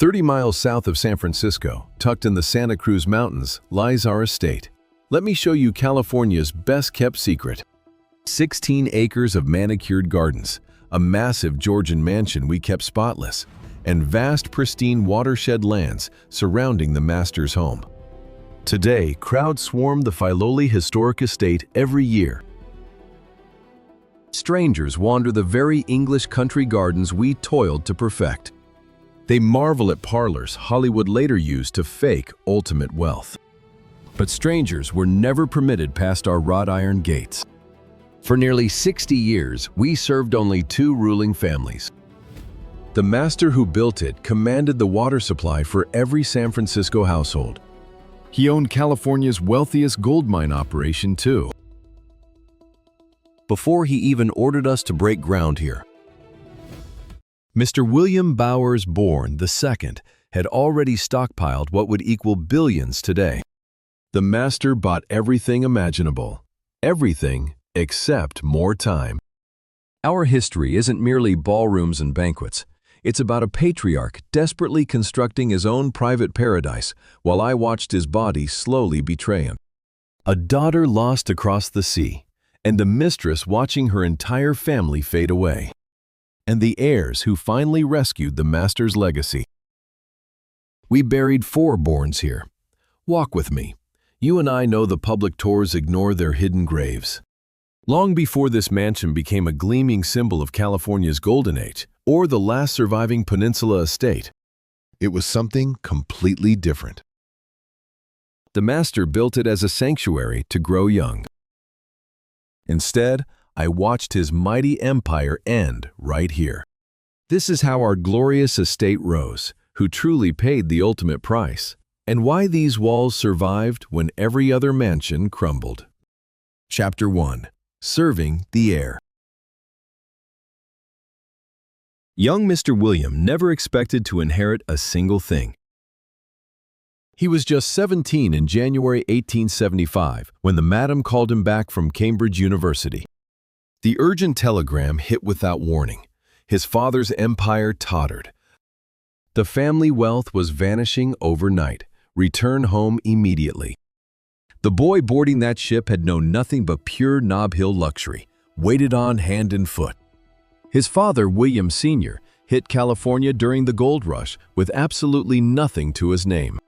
30 miles south of San Francisco, tucked in the Santa Cruz Mountains, lies our estate. Let me show you California's best-kept secret. 16 acres of manicured gardens, a massive Georgian mansion we kept spotless, and vast, pristine watershed lands surrounding the master's home. Today, crowds swarm the Filoli Historic Estate every year. Strangers wander the very English country gardens we toiled to perfect. They marvel at parlors Hollywood later used to fake ultimate wealth. But strangers were never permitted past our wrought iron gates. For nearly 60 years, we served only two ruling families. The master who built it commanded the water supply for every San Francisco household. He owned California's wealthiest gold mine operation, too. Before he even ordered us to break ground here, Mr. William Bowers Bourn II had already stockpiled what would equal billions today. The master bought everything imaginable, everything except more time. Our history isn't merely ballrooms and banquets. It's about a patriarch desperately constructing his own private paradise while I watched his body slowly betray him. A daughter lost across the sea, and the mistress watching her entire family fade away. And the heirs who finally rescued the master's legacy. We buried 4 Bourns here. Walk with me. You and I know the public tours ignore their hidden graves. Long before this mansion became a gleaming symbol of California's Golden Age, or the last surviving peninsula estate, it was something completely different. The master built it as a sanctuary to grow young. Instead, I watched his mighty empire end right here. This is how our glorious estate rose, who truly paid the ultimate price, and why these walls survived when every other mansion crumbled. Chapter 1. Serving the Heir. Young Mr. William never expected to inherit a single thing. He was just 17 in January 1875 when the madam called him back from Cambridge University. The urgent telegram hit without warning. His father's empire tottered. The family wealth was vanishing overnight. Return home immediately. The boy boarding that ship had known nothing but pure Nob Hill luxury, waited on hand and foot. His father, William Sr., hit California during the gold rush with absolutely nothing to his name.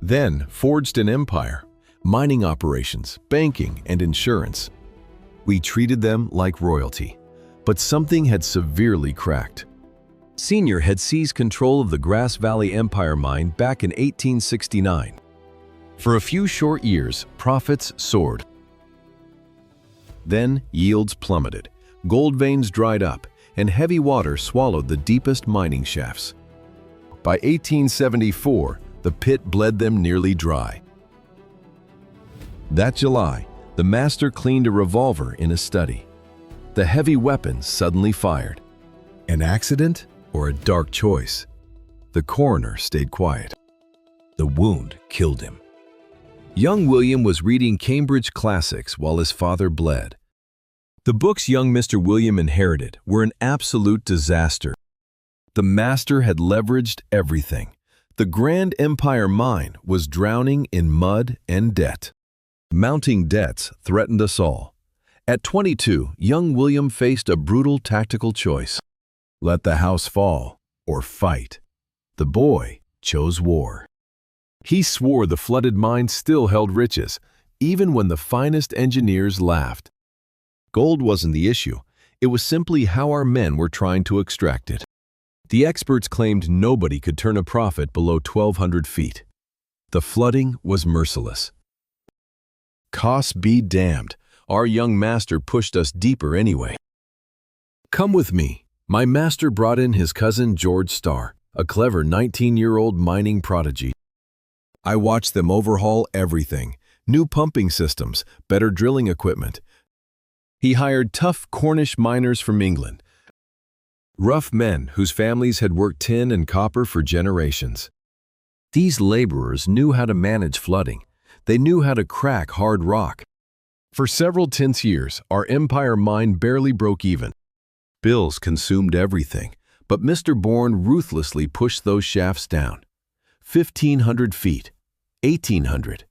Then forged an empire, mining operations, banking, and insurance. We treated them like royalty, but something had severely cracked. Senior had seized control of the Grass Valley Empire mine back in 1869. For a few short years, profits soared. Then yields plummeted, gold veins dried up, and heavy water swallowed the deepest mining shafts. By 1874, the pit bled them nearly dry. That July, the master cleaned a revolver in his study. The heavy weapon suddenly fired. An accident or a dark choice? The coroner stayed quiet. The wound killed him. Young William was reading Cambridge classics while his father bled. The books young Mr. William inherited were an absolute disaster. The master had leveraged everything. The Grand Empire mine was drowning in mud and debt. Mounting debts threatened us all. At 22, young William faced a brutal tactical choice. Let the house fall or fight. The boy chose war. He swore the flooded mine still held riches, even when the finest engineers laughed. Gold wasn't the issue. It was simply how our men were trying to extract it. The experts claimed nobody could turn a profit below 1,200 feet. The flooding was merciless. Costs be damned, our young master pushed us deeper anyway. Come with me. My master brought in his cousin George Starr, a clever 19-year-old mining prodigy. I watched them overhaul everything, new pumping systems, better drilling equipment. He hired tough Cornish miners from England, rough men whose families had worked tin and copper for generations. These laborers knew how to manage flooding. They knew how to crack hard rock. For several tense years, our empire mine barely broke even. Bills consumed everything, But Mr. Bourn ruthlessly pushed those shafts down. 1,500 feet, 1,800,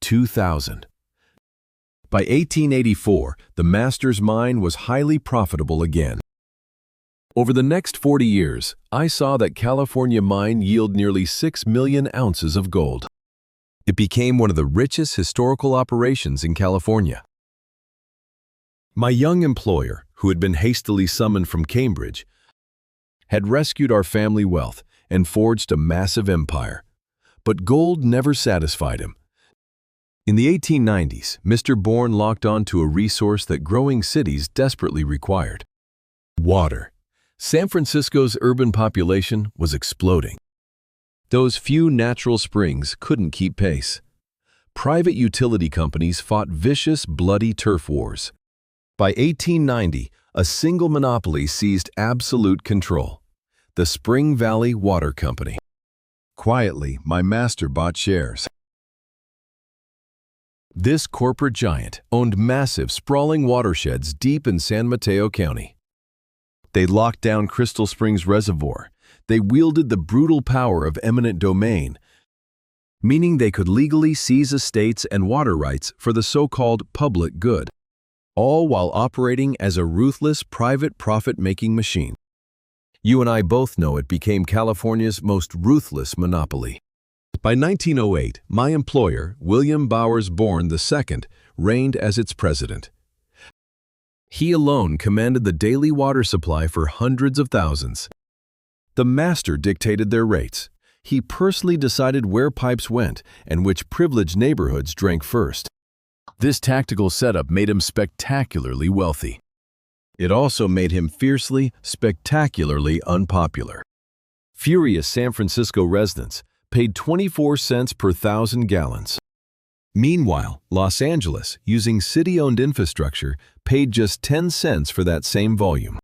2,000. By 1884, the master's mine was highly profitable again. Over the next 40 years, I saw that California mine yield nearly 6 million ounces of gold. It became one of the richest historical operations in California. My young employer, who had been hastily summoned from Cambridge, had rescued our family wealth and forged a massive empire. But gold never satisfied him. In the 1890s, Mr. Bourn locked on to a resource that growing cities desperately required: water. San Francisco's urban population was exploding. Those few natural springs couldn't keep pace. Private utility companies fought vicious, bloody turf wars. By 1890, a single monopoly seized absolute control: the Spring Valley Water Company. Quietly, my master bought shares. This corporate giant owned massive, sprawling watersheds deep in San Mateo County. They locked down Crystal Springs Reservoir. They wielded the brutal power of eminent domain, meaning they could legally seize estates and water rights for the so-called public good, all while operating as a ruthless private profit-making machine. You and I both know it became California's most ruthless monopoly. By 1908, my employer, William Bowers Bourn II, reigned as its president. He alone commanded the daily water supply for hundreds of thousands. The master dictated their rates. He personally decided where pipes went and which privileged neighborhoods drank first. This tactical setup made him spectacularly wealthy. It also made him fiercely, spectacularly unpopular. Furious San Francisco residents paid 24 cents per 1,000 gallons. Meanwhile, Los Angeles, using city-owned infrastructure, paid just 10 cents for that same volume.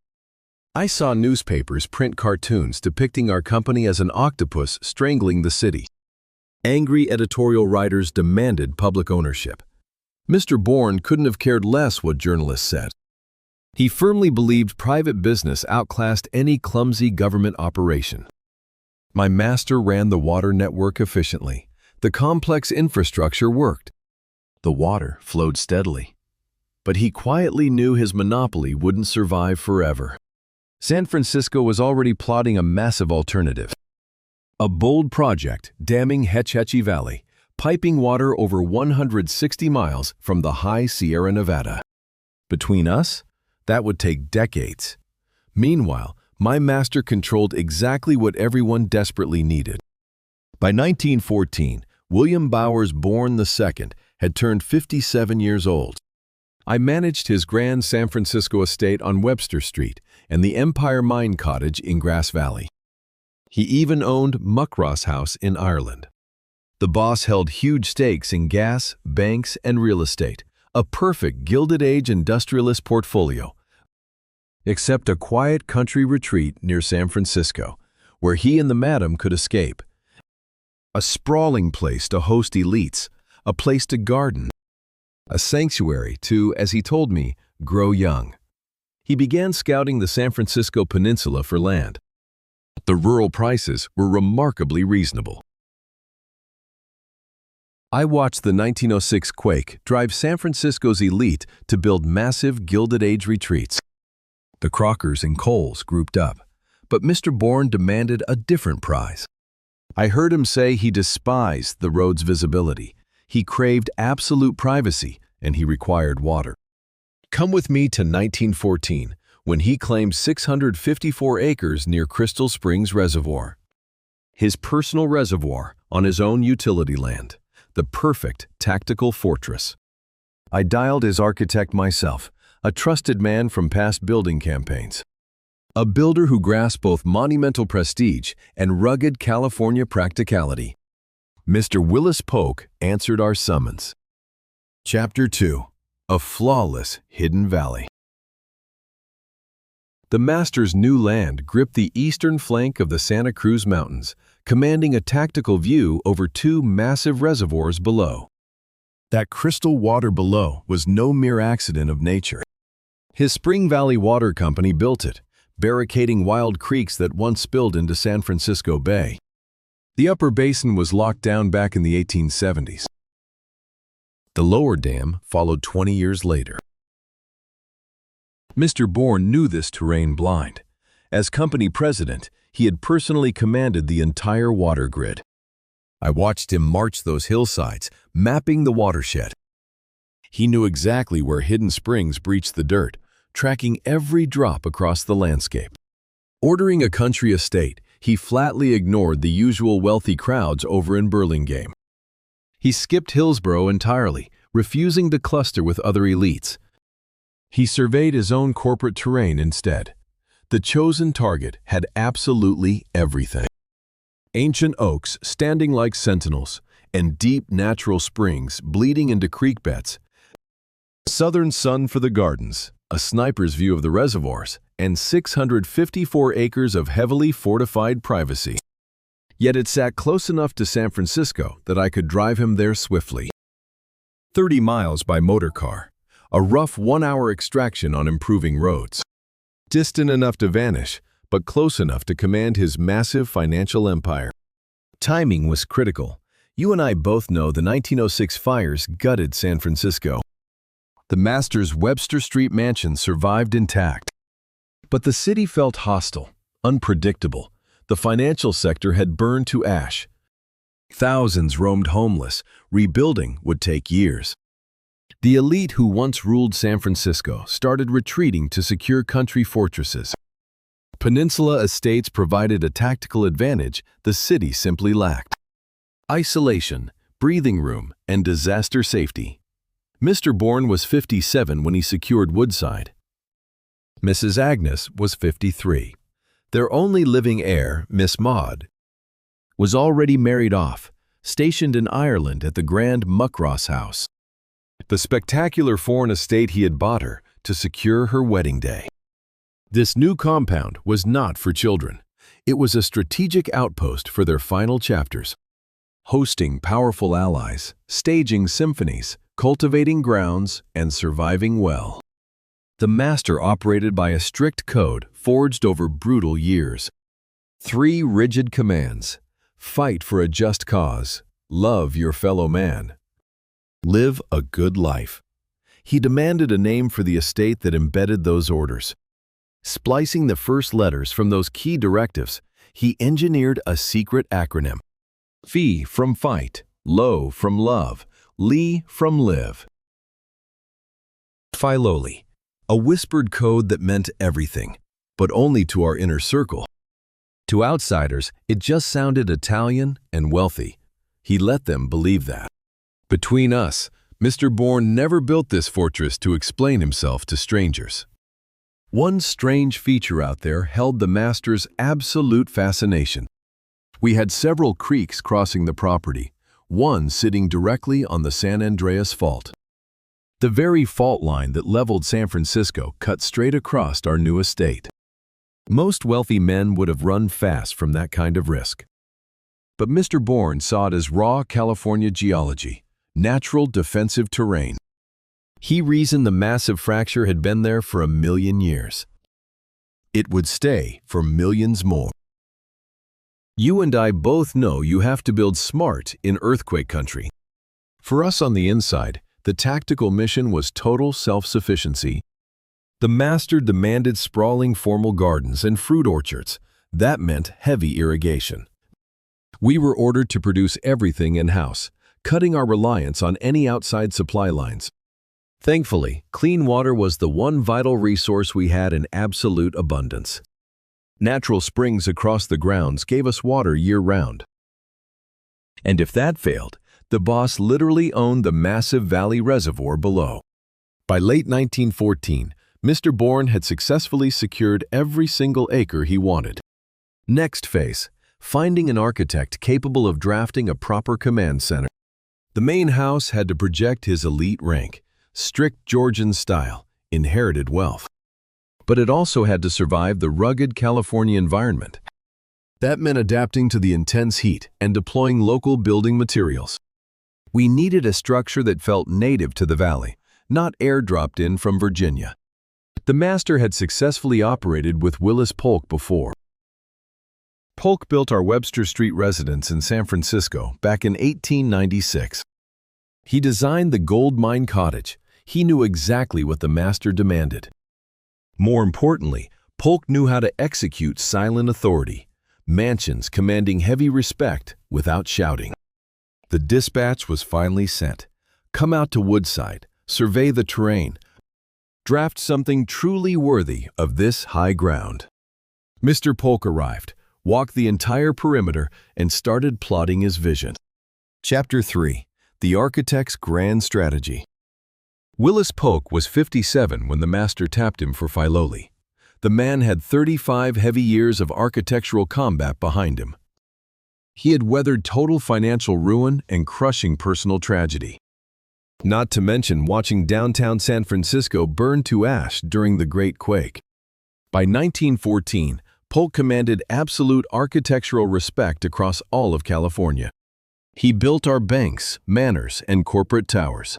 I saw newspapers print cartoons depicting our company as an octopus strangling the city. Angry editorial writers demanded public ownership. Mr. Bourn couldn't have cared less what journalists said. He firmly believed private business outclassed any clumsy government operation. My master ran the water network efficiently. The complex infrastructure worked. The water flowed steadily. But he quietly knew his monopoly wouldn't survive forever. San Francisco was already plotting a massive alternative. A bold project damming Hetch Hetchy Valley, piping water over 160 miles from the high Sierra Nevada. Between us, that would take decades. Meanwhile, my master controlled exactly what everyone desperately needed. By 1914, William Bowers Bourn II had turned 57 years old. I managed his grand San Francisco estate on Webster Street and the Empire Mine Cottage in Grass Valley. He even owned Muckross House in Ireland. The boss held huge stakes in gas, banks, and real estate, a perfect Gilded Age industrialist portfolio, except a quiet country retreat near San Francisco, where he and the madam could escape. A sprawling place to host elites, a place to garden, a sanctuary to, as he told me, grow young. He began scouting the San Francisco Peninsula for land. The rural prices were remarkably reasonable. I watched the 1906 quake drive San Francisco's elite to build massive Gilded Age retreats. The Crockers and Coles grouped up, but Mr. Bourn demanded a different prize. I heard him say he despised the road's visibility. He craved absolute privacy, and he required water. Come with me to 1914, when he claimed 654 acres near Crystal Springs Reservoir. His personal reservoir on his own utility land, the perfect tactical fortress. I dialed his architect myself, a trusted man from past building campaigns. A builder who grasped both monumental prestige and rugged California practicality. Mr. Willis Polk answered our summons. Chapter 2. A Flawless Hidden Valley. The master's new land gripped the eastern flank of the Santa Cruz Mountains, commanding a tactical view over two massive reservoirs below. That crystal water below was no mere accident of nature. His Spring Valley Water Company built it, barricading wild creeks that once spilled into San Francisco Bay. The upper basin was locked down back in the 1870s. The lower dam followed 20 years later. Mr. Bourn knew this terrain blind. As company president, he had personally commanded the entire water grid. I watched him march those hillsides, mapping the watershed. He knew exactly where hidden springs breached the dirt, tracking every drop across the landscape. Ordering a country estate, he flatly ignored the usual wealthy crowds over in Burlingame. He skipped Hillsborough entirely, refusing to cluster with other elites. He surveyed his own corporate terrain instead. The chosen target had absolutely everything. Ancient oaks standing like sentinels, and deep natural springs bleeding into creek beds. Southern sun for the gardens, a sniper's view of the reservoirs, and 654 acres of heavily fortified privacy. Yet it sat close enough to San Francisco that I could drive him there swiftly. 30 miles by motor car, a rough 1-hour extraction on improving roads. Distant enough to vanish, but close enough to command his massive financial empire. Timing was critical. You and I both know the 1906 fires gutted San Francisco. The master's Webster Street mansion survived intact. But the city felt hostile, unpredictable. The financial sector had burned to ash. Thousands roamed homeless. Rebuilding would take years. The elite who once ruled San Francisco started retreating to secure country fortresses. Peninsula estates provided a tactical advantage the city simply lacked: isolation, breathing room, and disaster safety. Mr. Bourn was 57 when he secured Woodside. Mrs. Agnes was 53. Their only living heir, Miss Maud, was already married off, stationed in Ireland at the Grand Muckross House, the spectacular foreign estate he had bought her to secure her wedding day. This new compound was not for children. It was a strategic outpost for their final chapters, hosting powerful allies, staging symphonies, cultivating grounds, and surviving well. The master operated by a strict code forged over brutal years. 3 rigid commands: fight for a just cause, love your fellow man, live a good life. He demanded a name for the estate that embedded those orders. Splicing the first letters from those key directives, he engineered a secret acronym: FI from fight, LO from love, LI from live. FILOLI, a whispered code that meant everything, but only to our inner circle. To outsiders, it just sounded Italian and wealthy. He let them believe that. Between us, Mr. Bourn never built this fortress to explain himself to strangers. One strange feature out there held the master's absolute fascination. We had several creeks crossing the property, one sitting directly on the San Andreas Fault. The very fault line that leveled San Francisco cut straight across our new estate. Most wealthy men would have run fast from that kind of risk. But Mr. Bourn saw it as raw California geology, natural defensive terrain. He reasoned the massive fracture had been there for 1 million years. It would stay for millions more. You and I both know you have to build smart in earthquake country. For us on the inside, the tactical mission was total self-sufficiency. The master demanded sprawling formal gardens and fruit orchards. That meant heavy irrigation. We were ordered to produce everything in-house, cutting our reliance on any outside supply lines. Thankfully, clean water was the one vital resource we had in absolute abundance. Natural springs across the grounds gave us water year-round. And if that failed, the boss literally owned the massive valley reservoir below. By late 1914, Mr. Bourn had successfully secured every single acre he wanted. Next phase, finding an architect capable of drafting a proper command center. The main house had to project his elite rank, strict Georgian style, inherited wealth. But it also had to survive the rugged California environment. That meant adapting to the intense heat and deploying local building materials. We needed a structure that felt native to the valley, not airdropped in from Virginia. The master had successfully operated with Willis Polk before. Polk built our Webster Street residence in San Francisco back in 1896. He designed the gold mine cottage. He knew exactly what the master demanded. More importantly, Polk knew how to execute silent authority, mansions commanding heavy respect without shouting. The dispatch was finally sent. Come out to Woodside, survey the terrain, draft something truly worthy of this high ground. Mr. Polk arrived, walked the entire perimeter, and started plotting his vision. Chapter 3. The Architect's Grand Strategy. Willis Polk was 57 when the master tapped him for Filoli. The man had 35 heavy years of architectural combat behind him. He had weathered total financial ruin and crushing personal tragedy. Not to mention watching downtown San Francisco burn to ash during the Great Quake. By 1914, Polk commanded absolute architectural respect across all of California. He built our banks, manors, and corporate towers.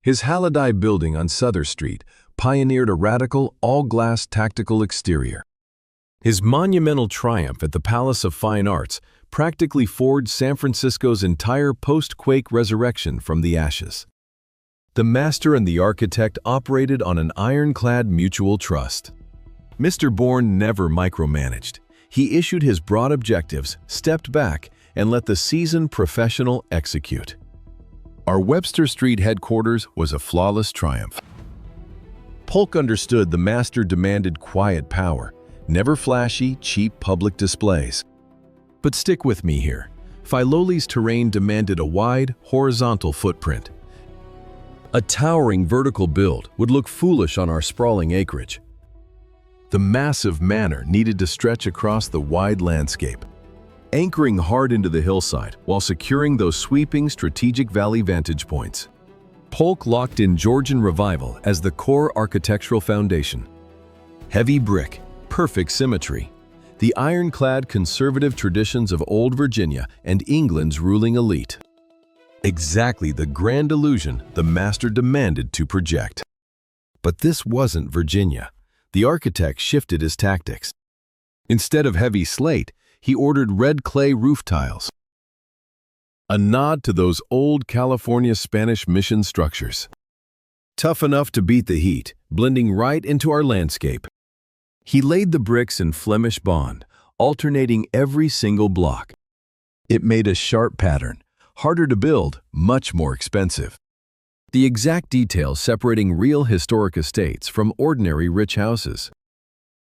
His Halliday building on Southern Street pioneered a radical, all-glass tactical exterior. His monumental triumph at the Palace of Fine Arts practically forged San Francisco's entire post-quake resurrection from the ashes. The master and the architect operated on an ironclad mutual trust. Mr. Bourn never micromanaged. He issued his broad objectives, stepped back, and let the seasoned professional execute. Our Webster Street headquarters was a flawless triumph. Polk understood the master demanded quiet power, never flashy, cheap public displays. But stick with me here. Filoli's terrain demanded a wide, horizontal footprint. A towering vertical build would look foolish on our sprawling acreage. The massive manor needed to stretch across the wide landscape, anchoring hard into the hillside while securing those sweeping strategic valley vantage points. Polk locked in Georgian revival as the core architectural foundation. Heavy brick, perfect symmetry, the ironclad conservative traditions of old Virginia and England's ruling elite. Exactly the grand illusion the master demanded to project. But this wasn't Virginia. The architect shifted his tactics. Instead of heavy slate, he ordered red clay roof tiles. A nod to those old California Spanish mission structures. Tough enough to beat the heat, blending right into our landscape. He laid the bricks in Flemish bond, alternating every single block. It made a sharp pattern, harder to build, much more expensive. The exact details separating real historic estates from ordinary rich houses.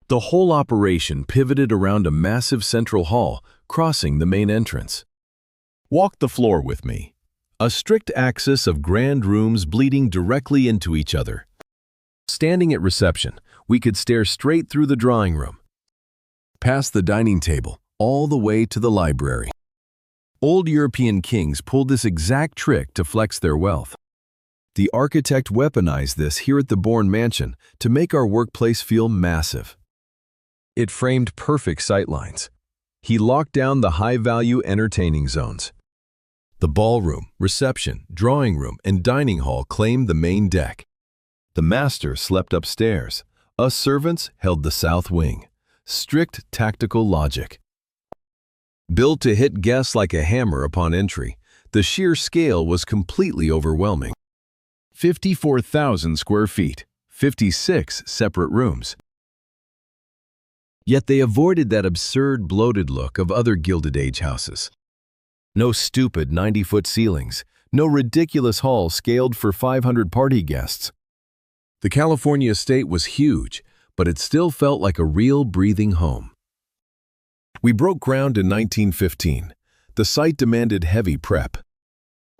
The whole operation pivoted around a massive central hall crossing the main entrance. Walk the floor with me. A strict axis of grand rooms bleeding directly into each other. Standing at reception, we could stare straight through the drawing room, past the dining table, all the way to the library. Old European kings pulled this exact trick to flex their wealth. The architect weaponized this here at the Bourn Mansion to make our workplace feel massive. It framed perfect sightlines. He locked down the high-value entertaining zones. The ballroom, reception, drawing room, and dining hall claimed the main deck. The master slept upstairs. Us servants held the south wing. Strict tactical logic. Built to hit guests like a hammer upon entry, the sheer scale was completely overwhelming. 54,000 square feet, 56 separate rooms. Yet they avoided that absurd, bloated look of other Gilded Age houses. No stupid 90-foot ceilings, no ridiculous hall scaled for 500 party guests. The California estate was huge, but it still felt like a real breathing home. We broke ground in 1915. The site demanded heavy prep.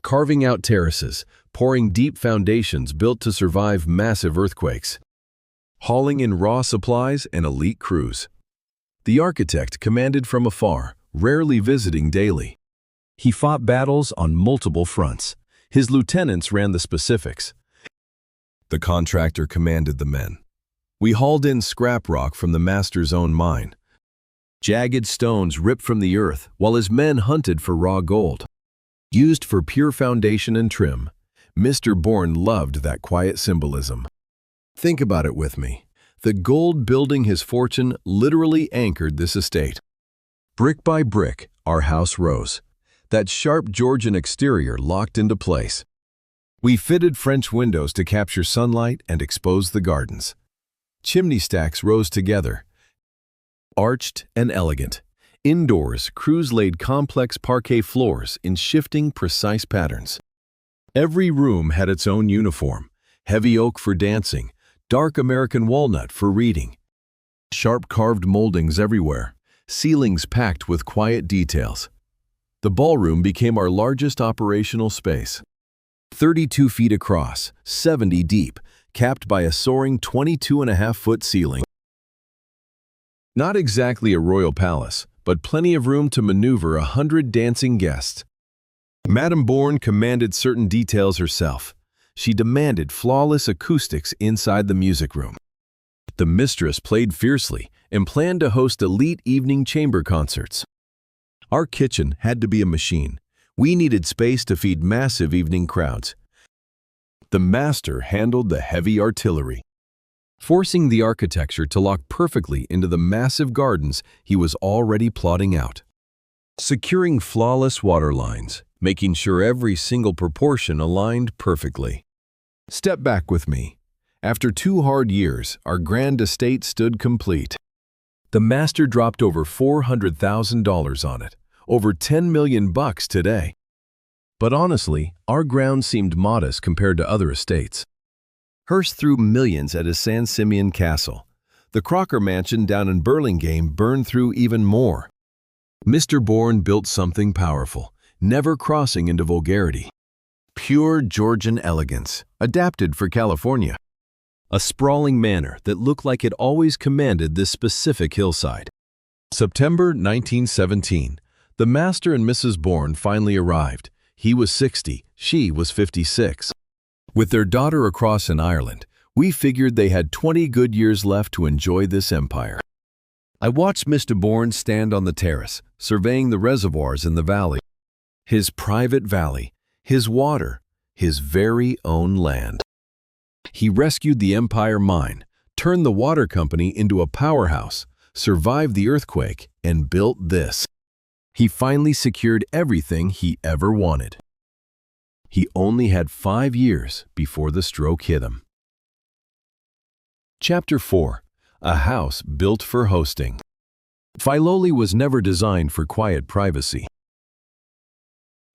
Carving out terraces, pouring deep foundations built to survive massive earthquakes. Hauling in raw supplies and elite crews. The architect commanded from afar, rarely visiting daily. He fought battles on multiple fronts. His lieutenants ran the specifics. The contractor commanded the men. We hauled in scrap rock from the master's own mine. Jagged stones ripped from the earth while his men hunted for raw gold. Used for pure foundation and trim, Mr. Bourn loved that quiet symbolism. Think about it with me. The gold building his fortune literally anchored this estate. Brick by brick, our house rose. That sharp Georgian exterior locked into place. We fitted French windows to capture sunlight and expose the gardens. Chimney stacks rose together, arched and elegant. Indoors, crews laid complex parquet floors in shifting, precise patterns. Every room had its own uniform: heavy oak for dancing, dark American walnut for reading. Sharp carved moldings everywhere, ceilings packed with quiet details. The ballroom became our largest operational space. 32 feet across, 70 deep, capped by a soaring 22.5-foot ceiling. Not exactly a royal palace, but plenty of room to maneuver 100 dancing guests. Madame Bourn commanded certain details herself. She demanded flawless acoustics inside the music room. The mistress played fiercely and planned to host elite evening chamber concerts. Our kitchen had to be a machine. We needed space to feed massive evening crowds. The master handled the heavy artillery, forcing the architecture to lock perfectly into the massive gardens he was already plotting out. Securing flawless water lines, making sure every single proportion aligned perfectly. Step back with me. After 2 hard years, our grand estate stood complete. The master dropped over $400,000 on it, over $10 million today. But honestly, our ground seemed modest compared to other estates. Hearst threw millions at his San Simeon castle. The Crocker mansion down in Burlingame burned through even more. Mr. Bourn built something powerful, never crossing into vulgarity. Pure Georgian elegance, adapted for California. A sprawling manor that looked like it always commanded this specific hillside. September 1917. The Master and Mrs. Bourn finally arrived. He was 60, she was 56. With their daughter across in Ireland, we figured they had 20 good years left to enjoy this empire. I watched Mr. Bourn stand on the terrace, surveying the reservoirs in the valley. His private valley, his water, his very own land. He rescued the Empire Mine, turned the water company into a powerhouse, survived the earthquake, and built this. He finally secured everything he ever wanted. He only had 5 years before the stroke hit him. Chapter 4. A house built for hosting. Filoli was never designed for quiet privacy.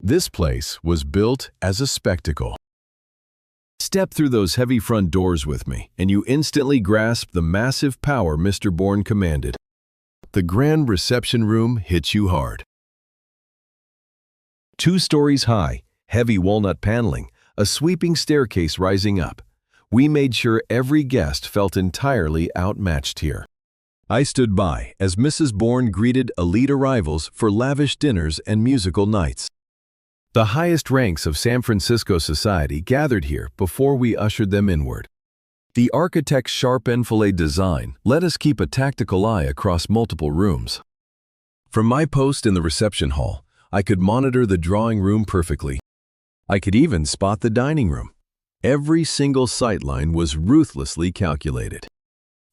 This place was built as a spectacle. Step through those heavy front doors with me, and you instantly grasp the massive power Mr. Bourn commanded. The grand reception room hits you hard. 2 stories high, heavy walnut paneling, a sweeping staircase rising up. We made sure every guest felt entirely outmatched here. I stood by as Mrs. Bourn greeted elite arrivals for lavish dinners and musical nights. The highest ranks of San Francisco society gathered here before we ushered them inward. The architect's sharp enfilade design let us keep a tactical eye across multiple rooms. From my post in the reception hall, I could monitor the drawing room perfectly. I could even spot the dining room. Every single sightline was ruthlessly calculated.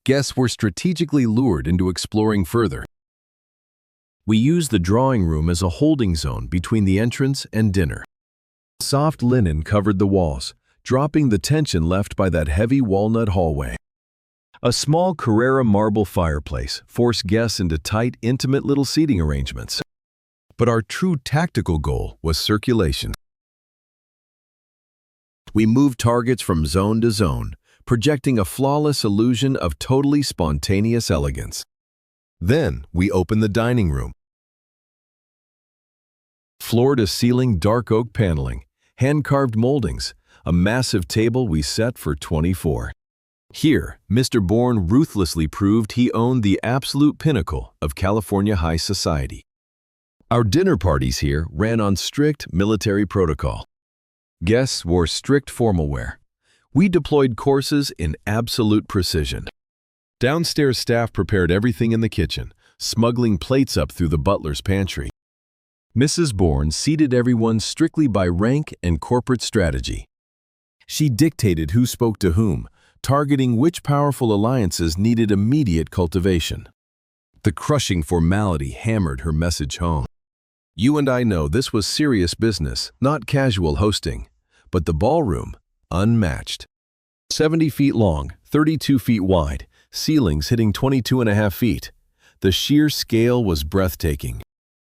Guests were strategically lured into exploring further. We used the drawing room as a holding zone between the entrance and dinner. Soft linen covered the walls, dropping the tension left by that heavy walnut hallway. A small Carrara marble fireplace forced guests into tight, intimate little seating arrangements. But our true tactical goal was circulation. We moved targets from zone to zone, projecting a flawless illusion of totally spontaneous elegance. Then we opened the dining room. Floor-to-ceiling dark oak paneling, hand-carved moldings, a massive table we set for 24. Here, Mr. Bourn ruthlessly proved he owned the absolute pinnacle of California high society. Our dinner parties here ran on strict military protocol. Guests wore strict formal wear. We deployed courses in absolute precision. Downstairs staff prepared everything in the kitchen, smuggling plates up through the butler's pantry. Mrs. Bourn seated everyone strictly by rank and corporate strategy. She dictated who spoke to whom, targeting which powerful alliances needed immediate cultivation. The crushing formality hammered her message home. You and I know this was serious business, not casual hosting, but the ballroom, unmatched. 70 feet long, 32 feet wide, ceilings hitting 22.5 feet. The sheer scale was breathtaking.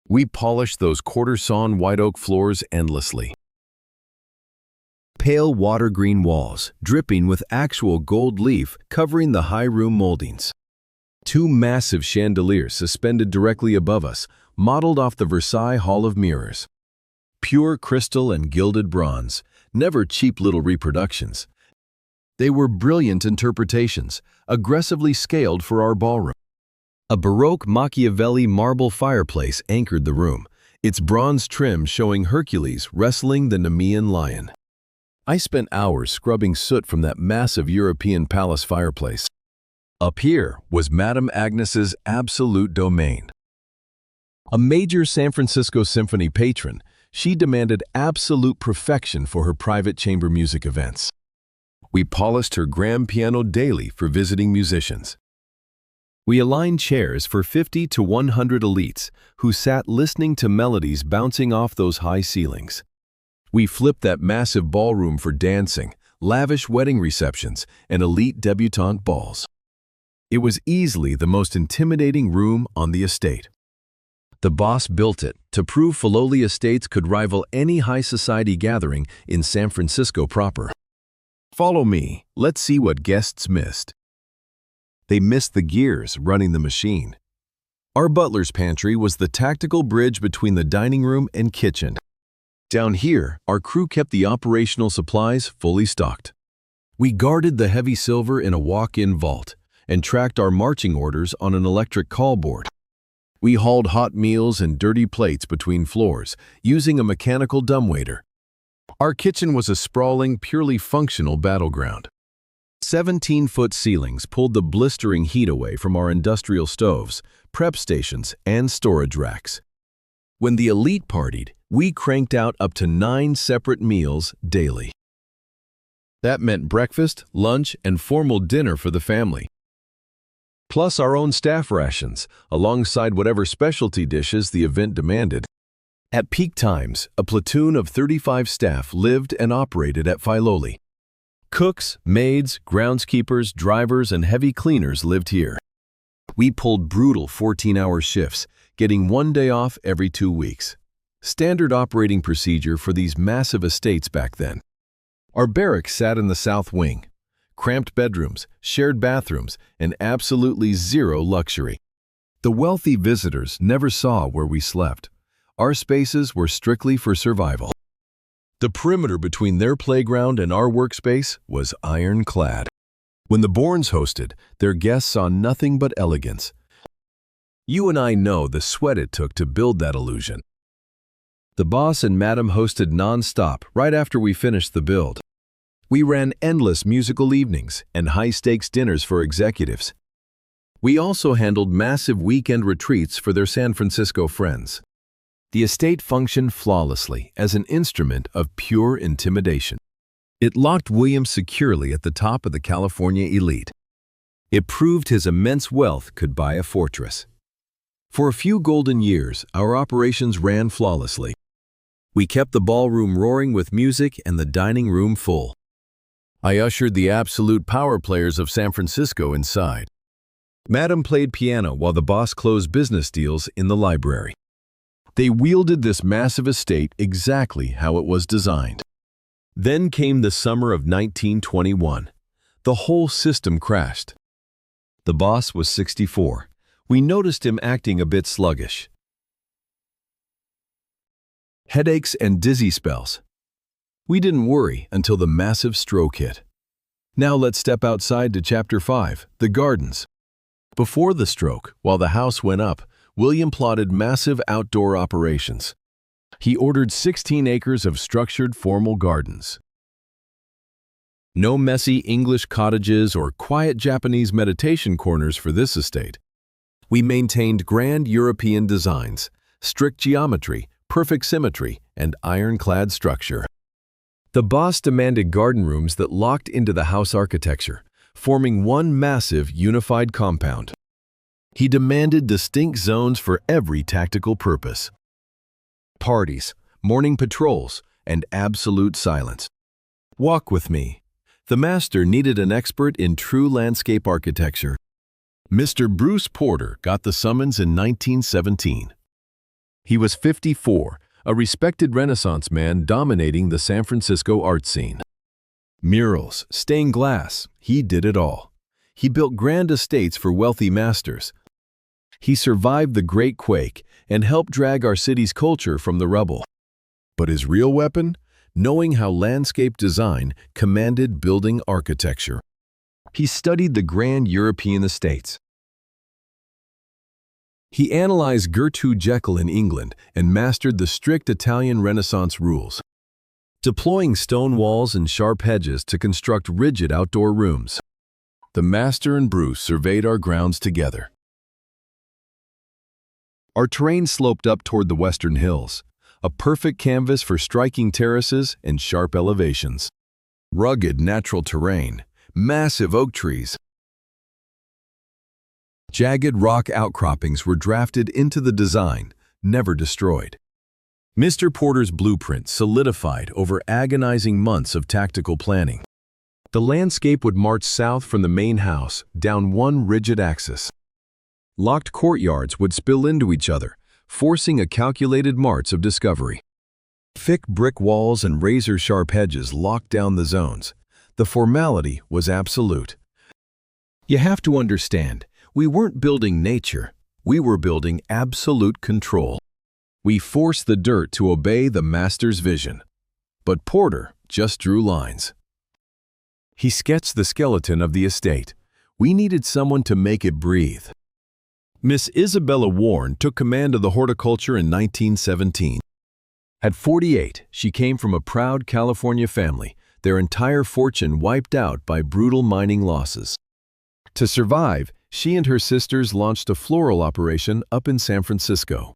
We polished those quarter-sawn white oak floors endlessly. Pale water green walls, dripping with actual gold leaf covering the high room moldings. 2 massive chandeliers suspended directly above us, modeled off the Versailles Hall of Mirrors. Pure crystal and gilded bronze, never cheap little reproductions. They were brilliant interpretations, aggressively scaled for our ballroom. A Baroque Machiavelli marble fireplace anchored the room, its bronze trim showing Hercules wrestling the Nemean lion. I spent hours scrubbing soot from that massive European palace fireplace. Up here was Madame Agnes's absolute domain. A major San Francisco symphony patron, she demanded absolute perfection for her private chamber music events. We polished her grand piano daily for visiting musicians. We aligned chairs for 50 to 100 elites who sat listening to melodies bouncing off those high ceilings. We flipped that massive ballroom for dancing, lavish wedding receptions, and elite debutante balls. It was easily the most intimidating room on the estate. The boss built it to prove Filoli Estates could rival any high society gathering in San Francisco proper. Follow me, let's see what guests missed. They missed the gears running the machine. Our butler's pantry was the tactical bridge between the dining room and kitchen. Down here, our crew kept the operational supplies fully stocked. We guarded the heavy silver in a walk-in vault and tracked our marching orders on an electric call board. We hauled hot meals and dirty plates between floors, using a mechanical dumbwaiter. Our kitchen was a sprawling, purely functional battleground. 17-foot ceilings pulled the blistering heat away from our industrial stoves, prep stations, and storage racks. When the elite partied, we cranked out up to 9 separate meals daily. That meant breakfast, lunch, and formal dinner for the family, plus our own staff rations, alongside whatever specialty dishes the event demanded. At peak times, a platoon of 35 staff lived and operated at Filoli. Cooks, maids, groundskeepers, drivers, and heavy cleaners lived here. We pulled brutal 14-hour shifts, getting 1 day off every 2 weeks. Standard operating procedure for these massive estates back then. Our barracks sat in the south wing. Cramped bedrooms, shared bathrooms, and absolutely zero luxury. The wealthy visitors never saw where we slept. Our spaces were strictly for survival. The perimeter between their playground and our workspace was ironclad. When the Bourns hosted, their guests saw nothing but elegance. You and I know the sweat it took to build that illusion. The boss and madam hosted non-stop right after we finished the build. We ran endless musical evenings and high-stakes dinners for executives. We also handled massive weekend retreats for their San Francisco friends. The estate functioned flawlessly as an instrument of pure intimidation. It locked William securely at the top of the California elite. It proved his immense wealth could buy a fortress. For a few golden years, our operations ran flawlessly. We kept the ballroom roaring with music and the dining room full. I ushered the absolute power players of San Francisco inside. Madam played piano while the boss closed business deals in the library. They wielded this massive estate exactly how it was designed. Then came the summer of 1921. The whole system crashed. The boss was 64. We noticed him acting a bit sluggish. Headaches and dizzy spells. We didn't worry until the massive stroke hit. Now let's step outside to Chapter 5, the gardens. Before the stroke, while the house went up, William plotted massive outdoor operations. He ordered 16 acres of structured formal gardens. No messy English cottages or quiet Japanese meditation corners for this estate. We maintained grand European designs, strict geometry, perfect symmetry, and ironclad structure. The boss demanded garden rooms that locked into the house architecture, forming one massive, unified compound. He demanded distinct zones for every tactical purpose. Parties, morning patrols, and absolute silence. Walk with me. The master needed an expert in true landscape architecture. Mr. Bruce Porter got the summons in 1917. He was 54, a respected Renaissance man dominating the San Francisco art scene. Murals, stained glass, he did it all. He built grand estates for wealthy masters. He survived the Great Quake and helped drag our city's culture from the rubble. But his real weapon? Knowing how landscape design commanded building architecture. He studied the grand European estates. He analyzed Gertrude Jekyll in England and mastered the strict Italian Renaissance rules, deploying stone walls and sharp hedges to construct rigid outdoor rooms. The master and Bruce surveyed our grounds together. Our terrain sloped up toward the western hills, a perfect canvas for striking terraces and sharp elevations. Rugged natural terrain, massive oak trees, jagged rock outcroppings were drafted into the design, never destroyed. Mr. Porter's blueprint solidified over agonizing months of tactical planning. The landscape would march south from the main house down one rigid axis. Locked courtyards would spill into each other, forcing a calculated march of discovery. Thick brick walls and razor-sharp hedges locked down the zones. The formality was absolute. You have to understand, we weren't building nature, we were building absolute control. We forced the dirt to obey the master's vision. But Porter just drew lines. He sketched the skeleton of the estate. We needed someone to make it breathe. Miss Isabella Warren took command of the horticulture in 1917. At 48, she came from a proud California family, their entire fortune wiped out by brutal mining losses. To survive, she and her sisters launched a floral operation up in San Francisco,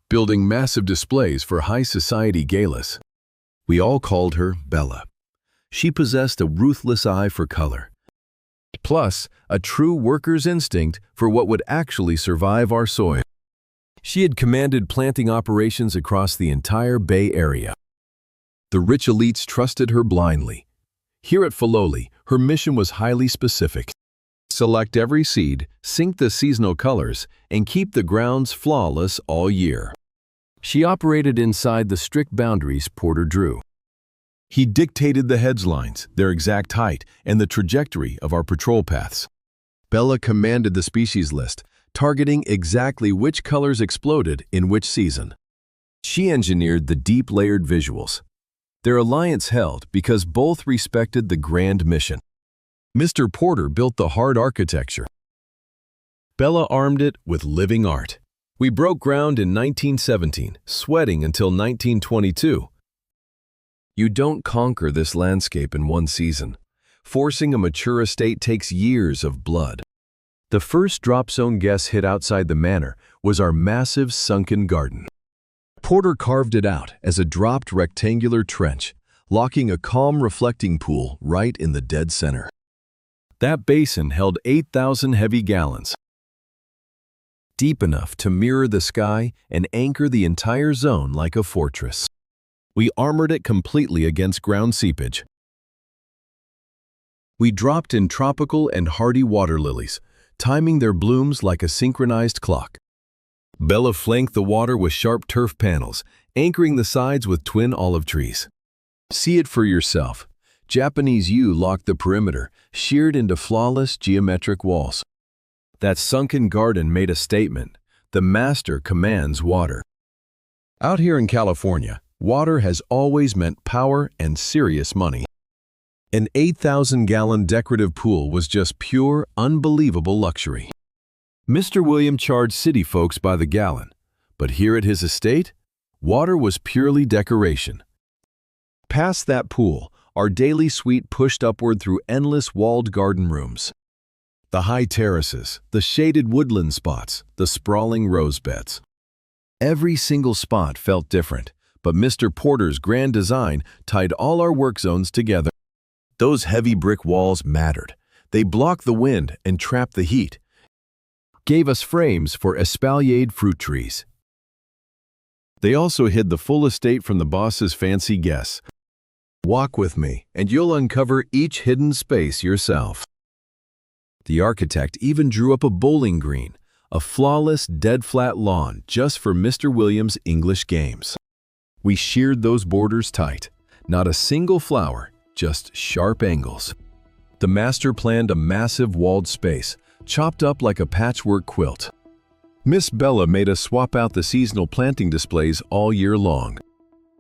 building massive displays for high society galas. We all called her Bella. She possessed a ruthless eye for color, plus a true worker's instinct for what would actually survive our soil. She had commanded planting operations across the entire Bay Area. The rich elites trusted her blindly. Here at Filoli, her mission was highly specific. Select every seed, sync the seasonal colors, and keep the grounds flawless all year. She operated inside the strict boundaries Porter drew. He dictated the hedgelines, their exact height, and the trajectory of our patrol paths. Bella commanded the species list, targeting exactly which colors exploded in which season. She engineered the deep layered visuals. Their alliance held because both respected the grand mission. Mr. Porter built the hard architecture. Bella armed it with living art. We broke ground in 1917, sweating until 1922. You don't conquer this landscape in one season. Forcing a mature estate takes years of blood. The first drop zone guest hit outside the manor was our massive sunken garden. Porter carved it out as a dropped rectangular trench, locking a calm reflecting pool right in the dead center. That basin held 8,000 heavy gallons, deep enough to mirror the sky and anchor the entire zone like a fortress. We armored it completely against ground seepage. We dropped in tropical and hardy water lilies, timing their blooms like a synchronized clock. Bella flanked the water with sharp turf panels, anchoring the sides with twin olive trees. See it for yourself. Japanese yew locked the perimeter, sheared into flawless geometric walls. That sunken garden made a statement. The master commands water. Out here in California, water has always meant power and serious money. An 8,000-gallon decorative pool was just pure, unbelievable luxury. Mr. William charged city folks by the gallon, but here at his estate, water was purely decoration. Past that pool, our daily suite pushed upward through endless walled garden rooms. The high terraces, the shaded woodland spots, the sprawling rose beds. Every single spot felt different, but Mr. Porter's grand design tied all our work zones together. Those heavy brick walls mattered. They block the wind and trap the heat. Gave us frames for espaliered fruit trees. They also hid the full estate from the boss's fancy guests. Walk with me, and you'll uncover each hidden space yourself. The architect even drew up a bowling green, a flawless, dead-flat lawn just for Mr. Williams' English games. We sheared those borders tight. Not a single flower, just sharp angles. The master planned a massive walled space, chopped up like a patchwork quilt. Miss Bella made us swap out the seasonal planting displays all year long.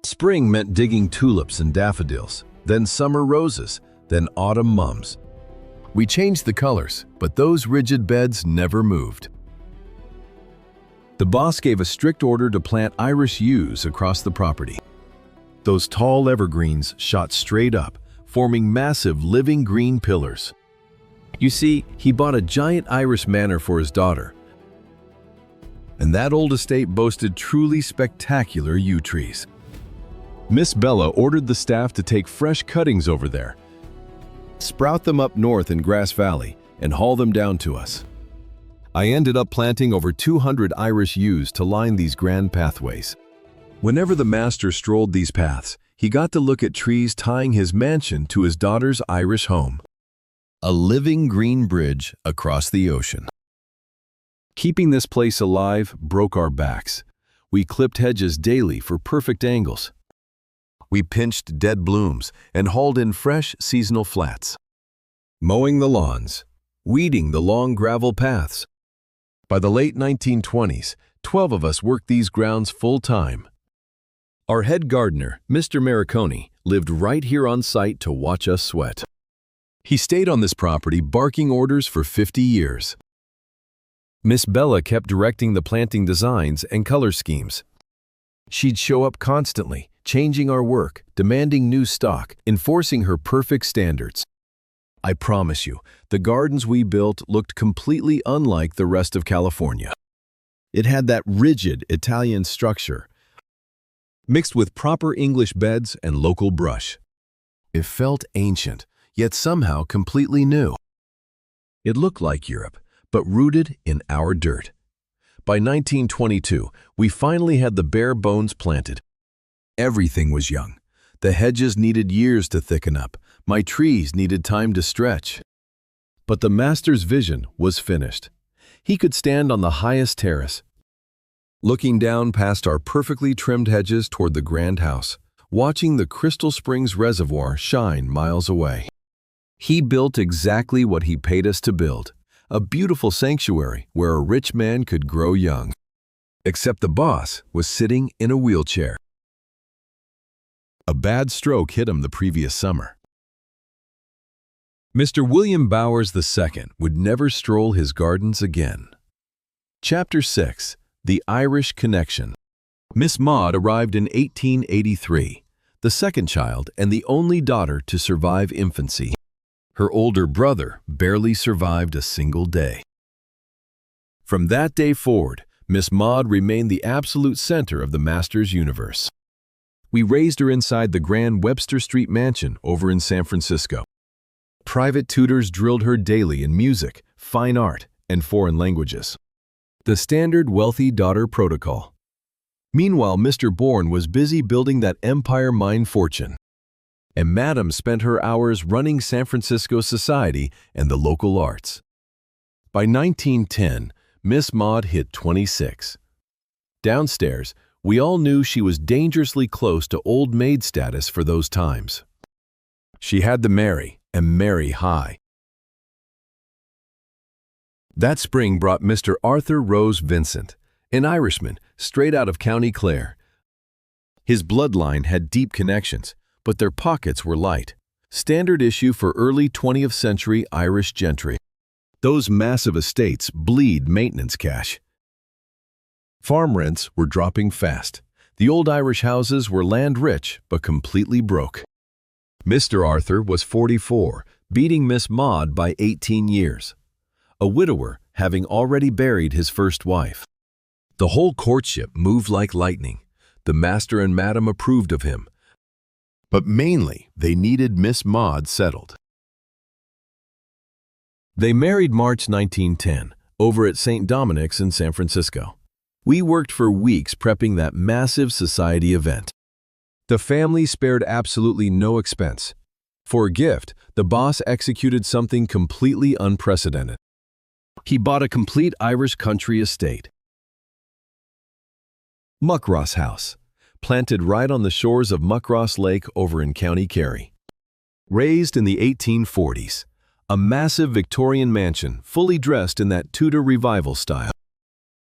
Spring meant digging tulips and daffodils, then summer roses, then autumn mums. We changed the colors, but those rigid beds never moved. The boss gave a strict order to plant Irish yews across the property. Those tall evergreens shot straight up, forming massive living green pillars. You see, he bought a giant Irish manor for his daughter, and that old estate boasted truly spectacular yew trees. Miss Bella ordered the staff to take fresh cuttings over there, sprout them up north in Grass Valley, and haul them down to us. I ended up planting over 200 Irish yews to line these grand pathways. Whenever the master strolled these paths, he got to look at trees tying his mansion to his daughter's Irish home. A living green bridge across the ocean. Keeping this place alive broke our backs. We clipped hedges daily for perfect angles. We pinched dead blooms and hauled in fresh seasonal flats. Mowing the lawns, weeding the long gravel paths. By the late 1920s, 12 of us worked these grounds full-time. Our head gardener, Mr. Mariconi, lived right here on site to watch us sweat. He stayed on this property barking orders for 50 years. Miss Bella kept directing the planting designs and color schemes. She'd show up constantly, changing our work, demanding new stock, enforcing her perfect standards. I promise you, the gardens we built looked completely unlike the rest of California. It had that rigid Italian structure, mixed with proper English beds and local brush. It felt ancient, yet somehow completely new. It looked like Europe, but rooted in our dirt. By 1922, we finally had the bare bones planted. Everything was young. The hedges needed years to thicken up. My trees needed time to stretch. But the master's vision was finished. He could stand on the highest terrace, looking down past our perfectly trimmed hedges toward the grand house, watching the Crystal Springs Reservoir shine miles away. He built exactly what he paid us to build, a beautiful sanctuary where a rich man could grow young. Except the boss was sitting in a wheelchair. A bad stroke hit him the previous summer. Mr. William Bowers II would never stroll his gardens again. Chapter 6. The Irish Connection. Miss Maud arrived in 1883, the second child and the only daughter to survive infancy. Her older brother barely survived a single day. From that day forward, Miss Maud remained the absolute center of the master's universe. We raised her inside the grand Webster Street mansion over in San Francisco. Private tutors drilled her daily in music, fine art, and foreign languages. The standard wealthy daughter protocol. Meanwhile, Mr. Bourne was busy building that empire mine fortune, and Madam spent her hours running San Francisco society and the local arts. By 1910, Miss Maud hit 26. Downstairs, we all knew she was dangerously close to old maid status for those times. She had to marry, and marry high. That spring brought Mr. Arthur Rose Vincent, an Irishman straight out of County Clare. His bloodline had deep connections, but their pockets were light. Standard issue for early 20th century Irish gentry. Those massive estates bleed maintenance cash. Farm rents were dropping fast. The old Irish houses were land-rich but completely broke. Mr. Arthur was 44, beating Miss Maud by 18 years. A widower, having already buried his first wife. The whole courtship moved like lightning. The master and madam approved of him. But mainly, they needed Miss Maud settled. They married March 1910, over at St. Dominic's in San Francisco. We worked for weeks prepping that massive society event. The family spared absolutely no expense. For a gift, the boss executed something completely unprecedented. He bought a complete Irish country estate. Muckross House, planted right on the shores of Muckross Lake over in County Kerry. Raised in the 1840s, a massive Victorian mansion fully dressed in that Tudor revival style.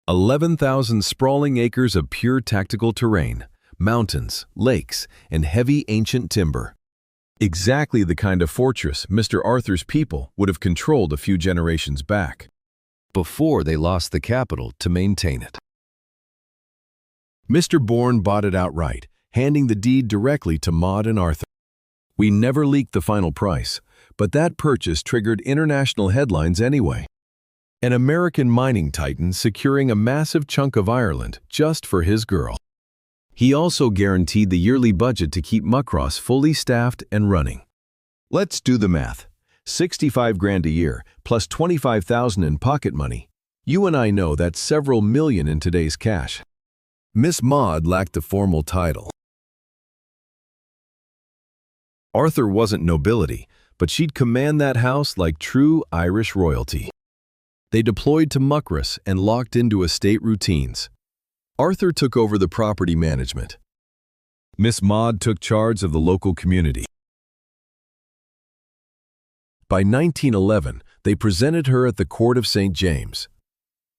11,000 sprawling acres of pure tactical terrain, mountains, lakes, and heavy ancient timber. Exactly the kind of fortress Mr. Arthur's people would have controlled a few generations back, before they lost the capital to maintain it. Mr. Bourn bought it outright, handing the deed directly to Maud and Arthur. We never leaked the final price, but that purchase triggered international headlines anyway. An American mining titan securing a massive chunk of Ireland just for his girl. He also guaranteed the yearly budget to keep Muckross fully staffed and running. Let's do the math. 65 grand a year, plus 25,000 in pocket money. You and I know that's several million in today's cash. Miss Maud lacked the formal title. Arthur wasn't nobility, but she'd command that house like true Irish royalty. They deployed to Muckross and locked into estate routines. Arthur took over the property management. Miss Maud took charge of the local community. By 1911, they presented her at the court of St. James,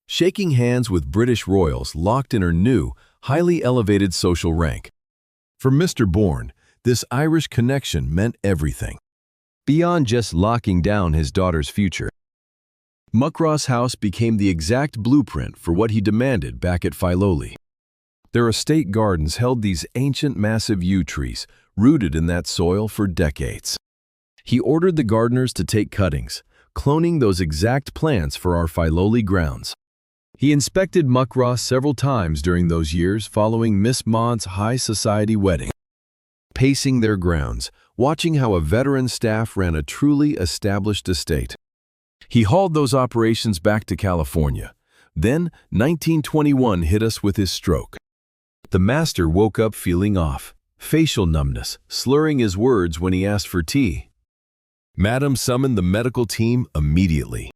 shaking hands with British royals locked in her new, highly elevated social rank. For Mr. Bourn, this Irish connection meant everything, beyond just locking down his daughter's future. Muckross House became the exact blueprint for what he demanded back at Filolì. Their estate gardens held these ancient massive yew trees, rooted in that soil for decades. He ordered the gardeners to take cuttings, cloning those exact plants for our Filolì grounds. He inspected Muckross several times during those years following Miss Maud's high society wedding, pacing their grounds, watching how a veteran staff ran a truly established estate. He hauled those operations back to California. Then, 1921 hit us with his stroke. The master woke up feeling off, facial numbness, slurring his words when he asked for tea. Madam summoned the medical team immediately.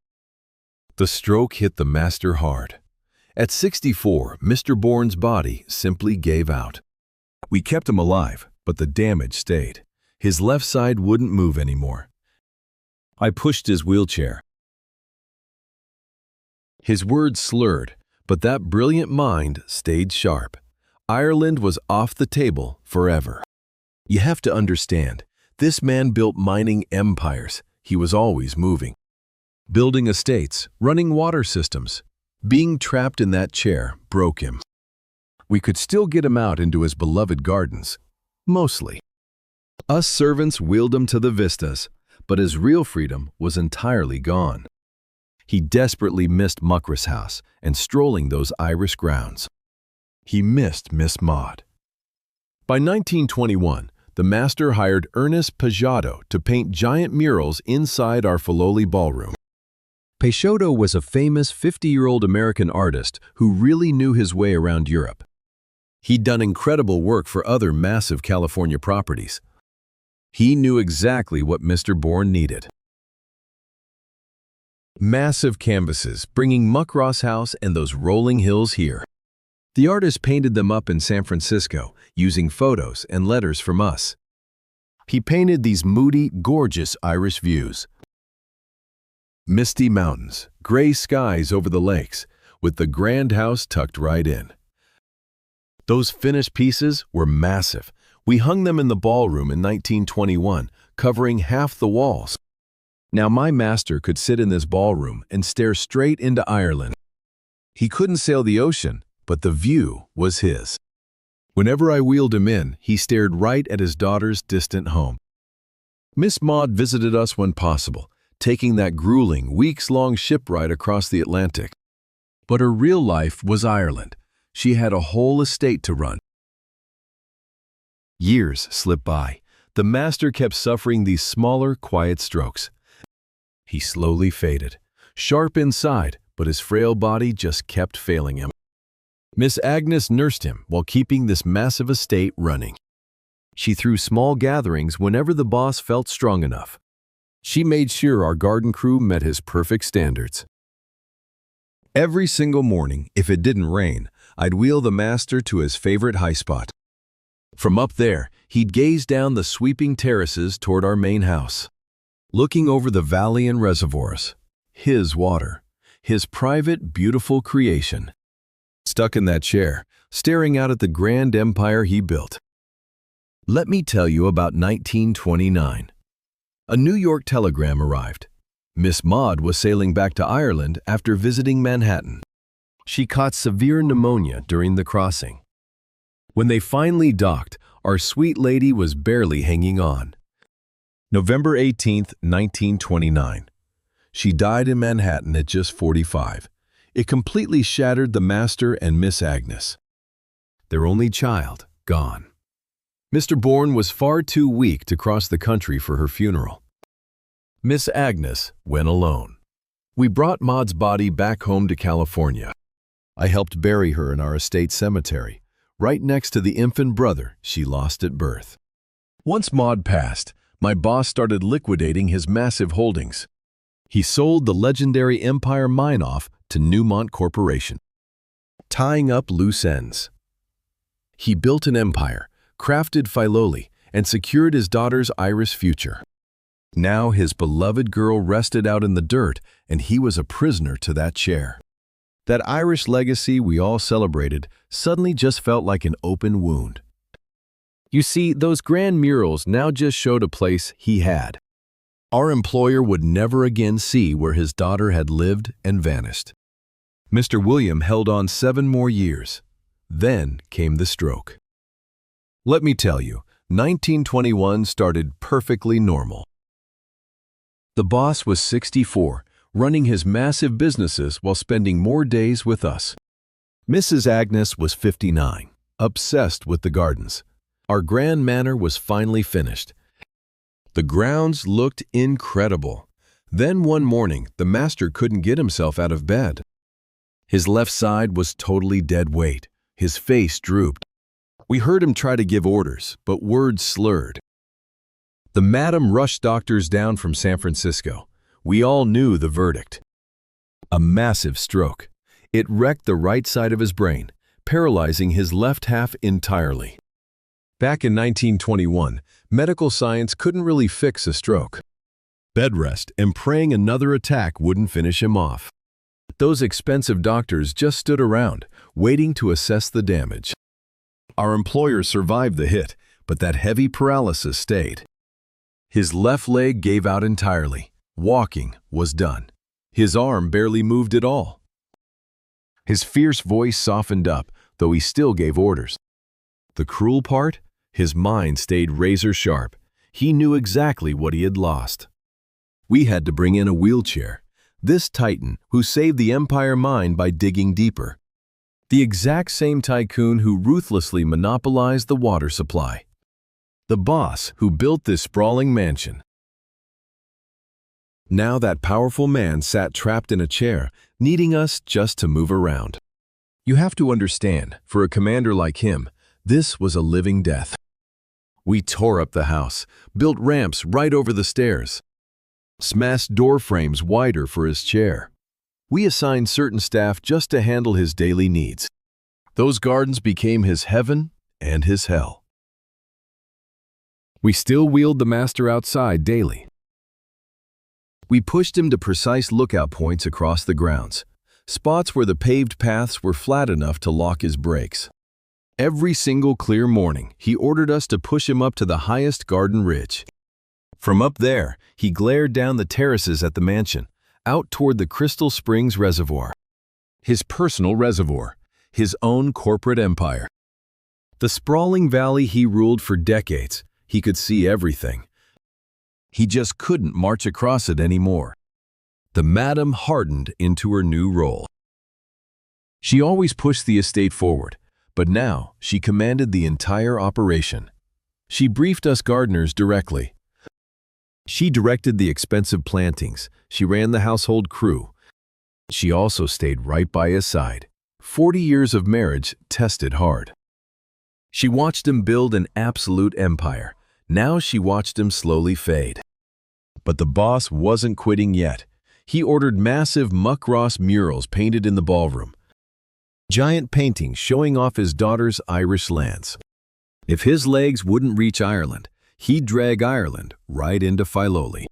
The stroke hit the master hard. At 64, Mr. Bourne's body simply gave out. We kept him alive, but the damage stayed. His left side wouldn't move anymore. I pushed his wheelchair. His words slurred, but that brilliant mind stayed sharp. Ireland was off the table forever. You have to understand, this man built mining empires. He was always moving. Building estates, running water systems. Being trapped in that chair broke him. We could still get him out into his beloved gardens. Mostly. Us servants wheeled him to the vistas, but his real freedom was entirely gone. He desperately missed Muckross House and strolling those Irish grounds. He missed Miss Maud. By 1921, the master hired Ernest Peixoto to paint giant murals inside our Filolì ballroom. Peixoto was a famous 50-year-old American artist who really knew his way around Europe. He'd done incredible work for other massive California properties. He knew exactly what Mr. Bourn needed. Massive canvases bringing Muckross House and those rolling hills here. The artist painted them up in San Francisco using photos and letters from us. He painted these moody, gorgeous Irish views. Misty mountains, gray skies over the lakes, with the grand house tucked right in. Those finished pieces were massive. We hung them in the ballroom in 1921, covering half the walls. Now my master could sit in this ballroom and stare straight into Ireland. He couldn't sail the ocean, but the view was his. Whenever I wheeled him in, he stared right at his daughter's distant home. Miss Maud visited us when possible, taking that grueling, weeks-long ship ride across the Atlantic. But her real life was Ireland. She had a whole estate to run. Years slipped by. The master kept suffering these smaller, quiet strokes. He slowly faded, sharp inside, but his frail body just kept failing him. Miss Agnes nursed him while keeping this massive estate running. She threw small gatherings whenever the boss felt strong enough. She made sure our garden crew met his perfect standards. Every single morning, if it didn't rain, I'd wheel the master to his favorite high spot. From up there, he'd gaze down the sweeping terraces toward our main house. Looking over the valley and reservoirs, his water, his private, beautiful creation. Stuck in that chair, staring out at the grand empire he built. Let me tell you about 1929. A New York telegram arrived. Miss Maud was sailing back to Ireland after visiting Manhattan. She caught severe pneumonia during the crossing. When they finally docked, our sweet lady was barely hanging on. November 18, 1929. She died in Manhattan at just 45. It completely shattered the master and Miss Agnes. Their only child, gone. Mr. Bourn was far too weak to cross the country for her funeral. Miss Agnes went alone. We brought Maud's body back home to California. I helped bury her in our estate cemetery, right next to the infant brother she lost at birth. Once Maud passed, my boss started liquidating his massive holdings. He sold the legendary Empire mine off to Newmont Corporation, tying up loose ends. He built an empire, crafted Filoli, and secured his daughter's Irish future. Now his beloved girl rested out in the dirt, and he was a prisoner to that chair. That Irish legacy we all celebrated suddenly just felt like an open wound. You see, those grand murals now just showed a place he had. Our employer would never again see where his daughter had lived and vanished. Mr. William held on 7 more years. Then came the stroke. Let me tell you, 1921 started perfectly normal. The boss was 64, running his massive businesses while spending more days with us. Mrs. Agnes was 59, obsessed with the gardens. Our grand manor was finally finished. The grounds looked incredible. Then one morning, the master couldn't get himself out of bed. His left side was totally dead weight. His face drooped. We heard him try to give orders, but words slurred. The madam rushed doctors down from San Francisco. We all knew the verdict. A massive stroke. It wrecked the right side of his brain, paralyzing his left half entirely. Back in 1921, medical science couldn't really fix a stroke. Bed rest and praying another attack wouldn't finish him off. Those expensive doctors just stood around, waiting to assess the damage. Our employer survived the hit, but that heavy paralysis stayed. His left leg gave out entirely. Walking was done. His arm barely moved at all. His fierce voice softened up, though he still gave orders. The cruel part? His mind stayed razor sharp. He knew exactly what he had lost. We had to bring in a wheelchair. This titan who saved the Empire mine by digging deeper. The exact same tycoon who ruthlessly monopolized the water supply. The boss who built this sprawling mansion. Now that powerful man sat trapped in a chair, needing us just to move around. You have to understand, for a commander like him, this was a living death. We tore up the house, built ramps right over the stairs, smashed door frames wider for his chair. We assigned certain staff just to handle his daily needs. Those gardens became his heaven and his hell. We still wheeled the master outside daily. We pushed him to precise lookout points across the grounds, spots where the paved paths were flat enough to lock his brakes. Every single clear morning, he ordered us to push him up to the highest garden ridge. From up there, he glared down the terraces at the mansion, out toward the Crystal Springs Reservoir. His personal reservoir, his own corporate empire. The sprawling valley he ruled for decades, he could see everything. He just couldn't march across it anymore. The madam hardened into her new role. She always pushed the estate forward, but now she commanded the entire operation. She briefed us gardeners directly. She directed the expensive plantings. She ran the household crew. She also stayed right by his side. 40 years of marriage tested hard. She watched him build an absolute empire. Now she watched him slowly fade. But the boss wasn't quitting yet. He ordered massive muck-ross murals painted in the ballroom. Giant paintings showing off his daughter's Irish lands. If his legs wouldn't reach Ireland, he'd drag Ireland right into Filoli.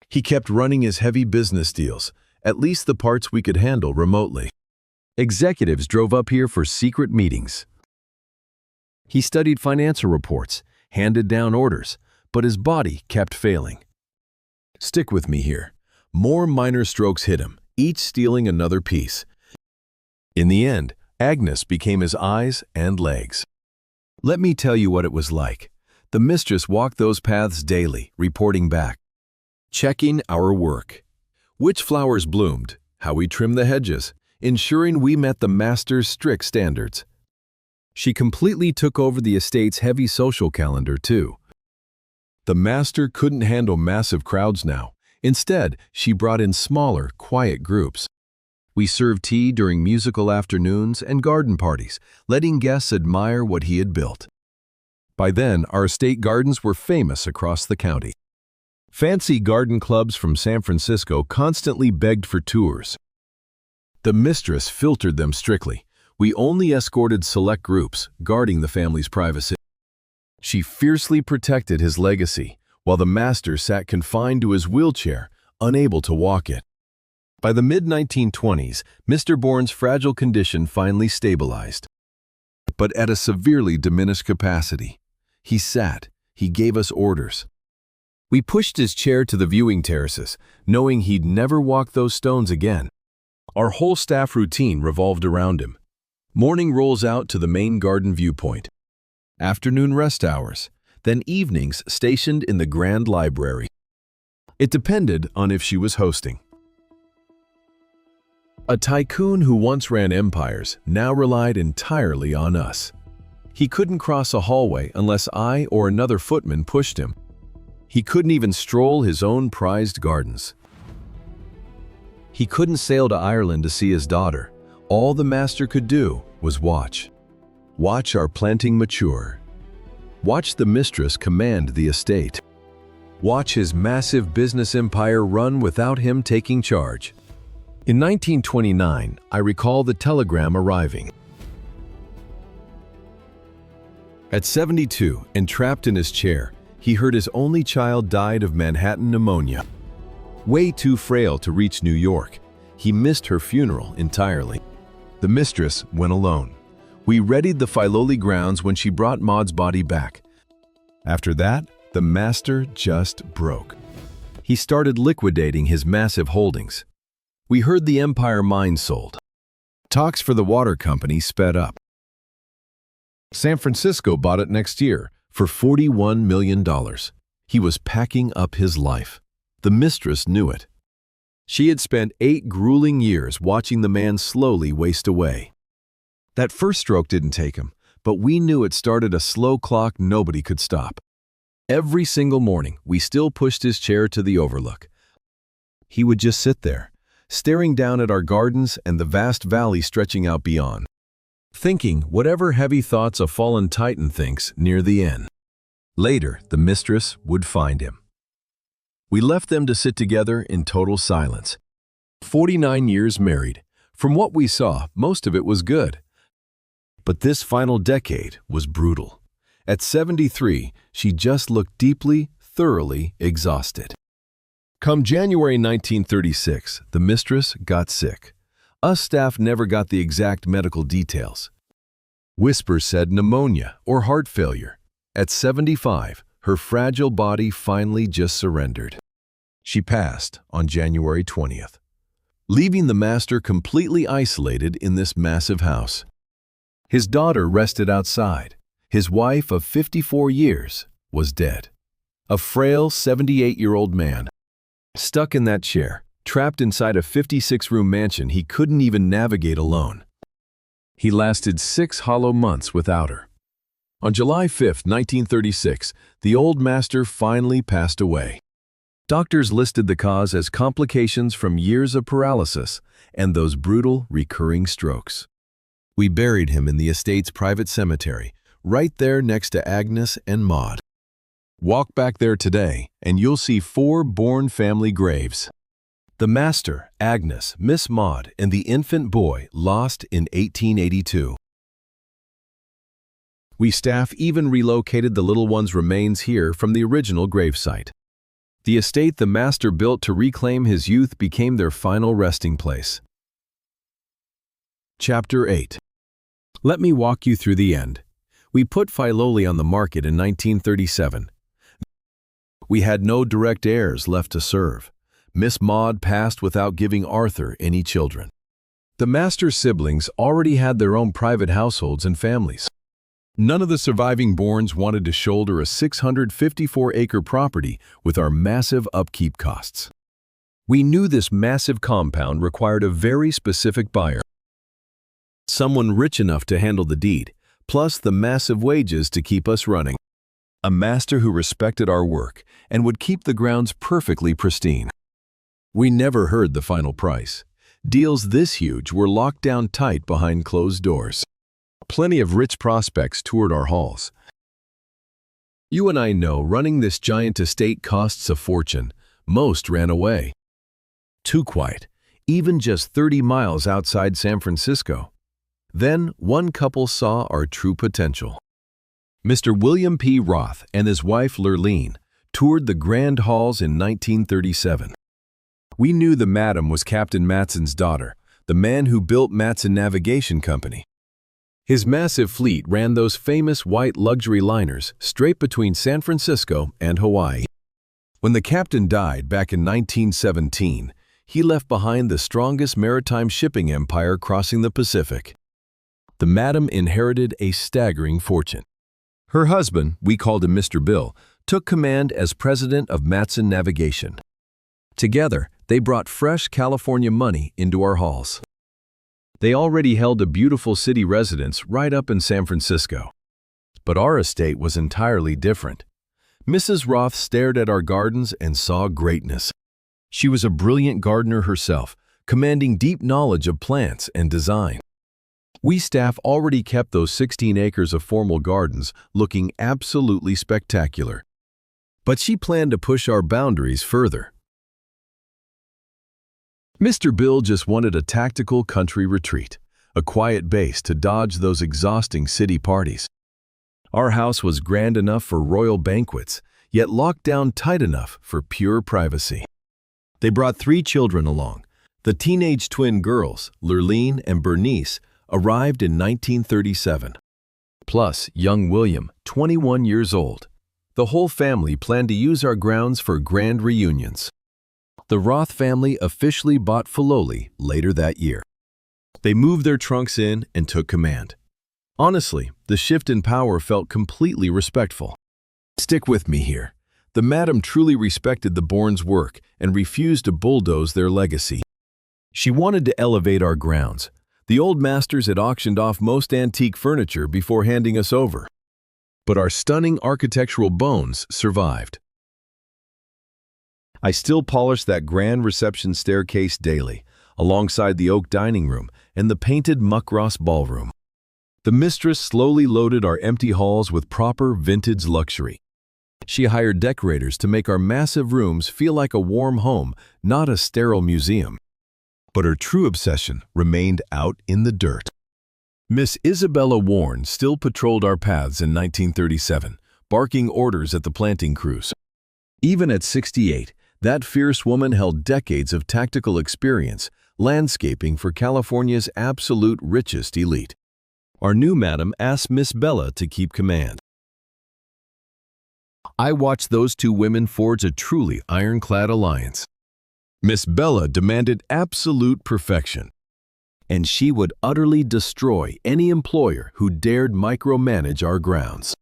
He kept running his heavy business deals, at least the parts we could handle remotely. Executives drove up here for secret meetings. He studied financial reports, handed down orders, but his body kept failing. Stick with me here. More minor strokes hit him, each stealing another piece. In the end, Agnes became his eyes and legs. Let me tell you what it was like. The mistress walked those paths daily, reporting back, checking our work. Which flowers bloomed, how we trimmed the hedges, ensuring we met the master's strict standards. She completely took over the estate's heavy social calendar, too. The master couldn't handle massive crowds now. Instead, she brought in smaller, quiet groups. We served tea during musical afternoons and garden parties, letting guests admire what he had built. By then, our estate gardens were famous across the county. Fancy garden clubs from San Francisco constantly begged for tours. The mistress filtered them strictly. We only escorted select groups, guarding the family's privacy. She fiercely protected his legacy, while the master sat confined to his wheelchair, unable to walk it. By the mid-1920s, Mr. Bourne's fragile condition finally stabilized, but at a severely diminished capacity. He sat, he gave us orders. We pushed his chair to the viewing terraces, knowing he'd never walk those stones again. Our whole staff routine revolved around him. Morning rolls out to the main garden viewpoint. Afternoon rest hours, then evenings stationed in the grand library. It depended on if she was hosting. A tycoon who once ran empires now relied entirely on us. He couldn't cross a hallway unless I or another footman pushed him. He couldn't even stroll his own prized gardens. He couldn't sail to Ireland to see his daughter. All the master could do was watch. Watch our planting mature. Watch the mistress command the estate. Watch his massive business empire run without him taking charge. In 1929, I recall the telegram arriving. At 72 and trapped in his chair, he heard his only child died of Manhattan pneumonia. Way too frail to reach New York, he missed her funeral entirely. The mistress went alone. We readied the Filoli grounds when she brought Maud's body back. After that, the master just broke. He started liquidating his massive holdings. We heard the Empire mine sold. Talks for the water company sped up. San Francisco bought it next year for $41 million. He was packing up his life. The mistress knew it. She had spent 8 grueling years watching the man slowly waste away. That first stroke didn't take him, but we knew it started a slow clock nobody could stop. Every single morning, we still pushed his chair to the overlook. He would just sit there, staring down at our gardens and the vast valley stretching out beyond, thinking whatever heavy thoughts a fallen titan thinks near the end. Later, the mistress would find him. We left them to sit together in total silence. 49 years married. From what we saw, most of it was good. But this final decade was brutal. At 73, she just looked deeply, thoroughly exhausted. Come January 1936, the mistress got sick. Us staff never got the exact medical details. Whispers said pneumonia or heart failure. At 75, her fragile body finally just surrendered. She passed on January 20th, leaving the master completely isolated in this massive house. His daughter rested outside. His wife of 54 years was dead. A frail 78-year-old man, stuck in that chair, trapped inside a 56-room mansion he couldn't even navigate alone. He lasted 6 hollow months without her. On July 5, 1936, the old master finally passed away. Doctors listed the cause as complications from years of paralysis and those brutal, recurring strokes. We buried him in the estate's private cemetery, right there next to Agnes and Maud. Walk back there today, and you'll see 4 Bourn family graves. The master, Agnes, Miss Maud, and the infant boy lost in 1882. We staff even relocated the little one's remains here from the original gravesite. The estate the master built to reclaim his youth became their final resting place. Chapter 8. Let me walk you through the end. We put FILOLI on the market in 1937. We had no direct heirs left to serve. Miss Maud passed without giving Arthur any children. The master's siblings already had their own private households and families. None of the surviving Bourns wanted to shoulder a 654-acre property with our massive upkeep costs. We knew this massive compound required a very specific buyer. Someone rich enough to handle the deed, plus the massive wages to keep us running. A master who respected our work and would keep the grounds perfectly pristine. We never heard the final price. Deals this huge were locked down tight behind closed doors. Plenty of rich prospects toured our halls. You and I know running this giant estate costs a fortune. Most ran away. Too quiet, even just 30 miles outside San Francisco. Then one couple saw our true potential. Mr. William P. Roth and his wife Lurleen toured the grand halls in 1937. We knew the madam was Captain Matson's daughter, the man who built Matson Navigation Company. His massive fleet ran those famous white luxury liners straight between San Francisco and Hawaii. When the captain died back in 1917, he left behind the strongest maritime shipping empire crossing the Pacific. The madam inherited a staggering fortune. Her husband, we called him Mr. Bill, took command as president of Matson Navigation. Together, they brought fresh California money into our halls. They already held a beautiful city residence right up in San Francisco. But our estate was entirely different. Mrs. Roth stared at our gardens and saw greatness. She was a brilliant gardener herself, commanding deep knowledge of plants and design. We staff already kept those 16 acres of formal gardens looking absolutely spectacular. But she planned to push our boundaries further. Mr. Bill just wanted a tactical country retreat, a quiet base to dodge those exhausting city parties. Our house was grand enough for royal banquets, yet locked down tight enough for pure privacy. They brought 3 children along. The teenage twin girls, Lurleen and Bernice, arrived in 1937. Plus young William, 21 years old. The whole family planned to use our grounds for grand reunions. The Roth family officially bought FILOLI later that year. They moved their trunks in and took command. Honestly, the shift in power felt completely respectful. Stick with me here. The madam truly respected the Bourns' work and refused to bulldoze their legacy. She wanted to elevate our grounds. The old masters had auctioned off most antique furniture before handing us over. But our stunning architectural bones survived. I still polish that grand reception staircase daily, alongside the oak dining room and the painted muckross ballroom. The mistress slowly loaded our empty halls with proper vintage luxury. She hired decorators to make our massive rooms feel like a warm home, not a sterile museum. But her true obsession remained out in the dirt. Miss Isabella Warren still patrolled our paths in 1937, barking orders at the planting crews. Even at 68, that fierce woman held decades of tactical experience, landscaping for California's absolute richest elite. Our new madam asked Miss Bella to keep command. I watched those 2 women forge a truly ironclad alliance. Miss Bella demanded absolute perfection, and she would utterly destroy any employer who dared micromanage our grounds.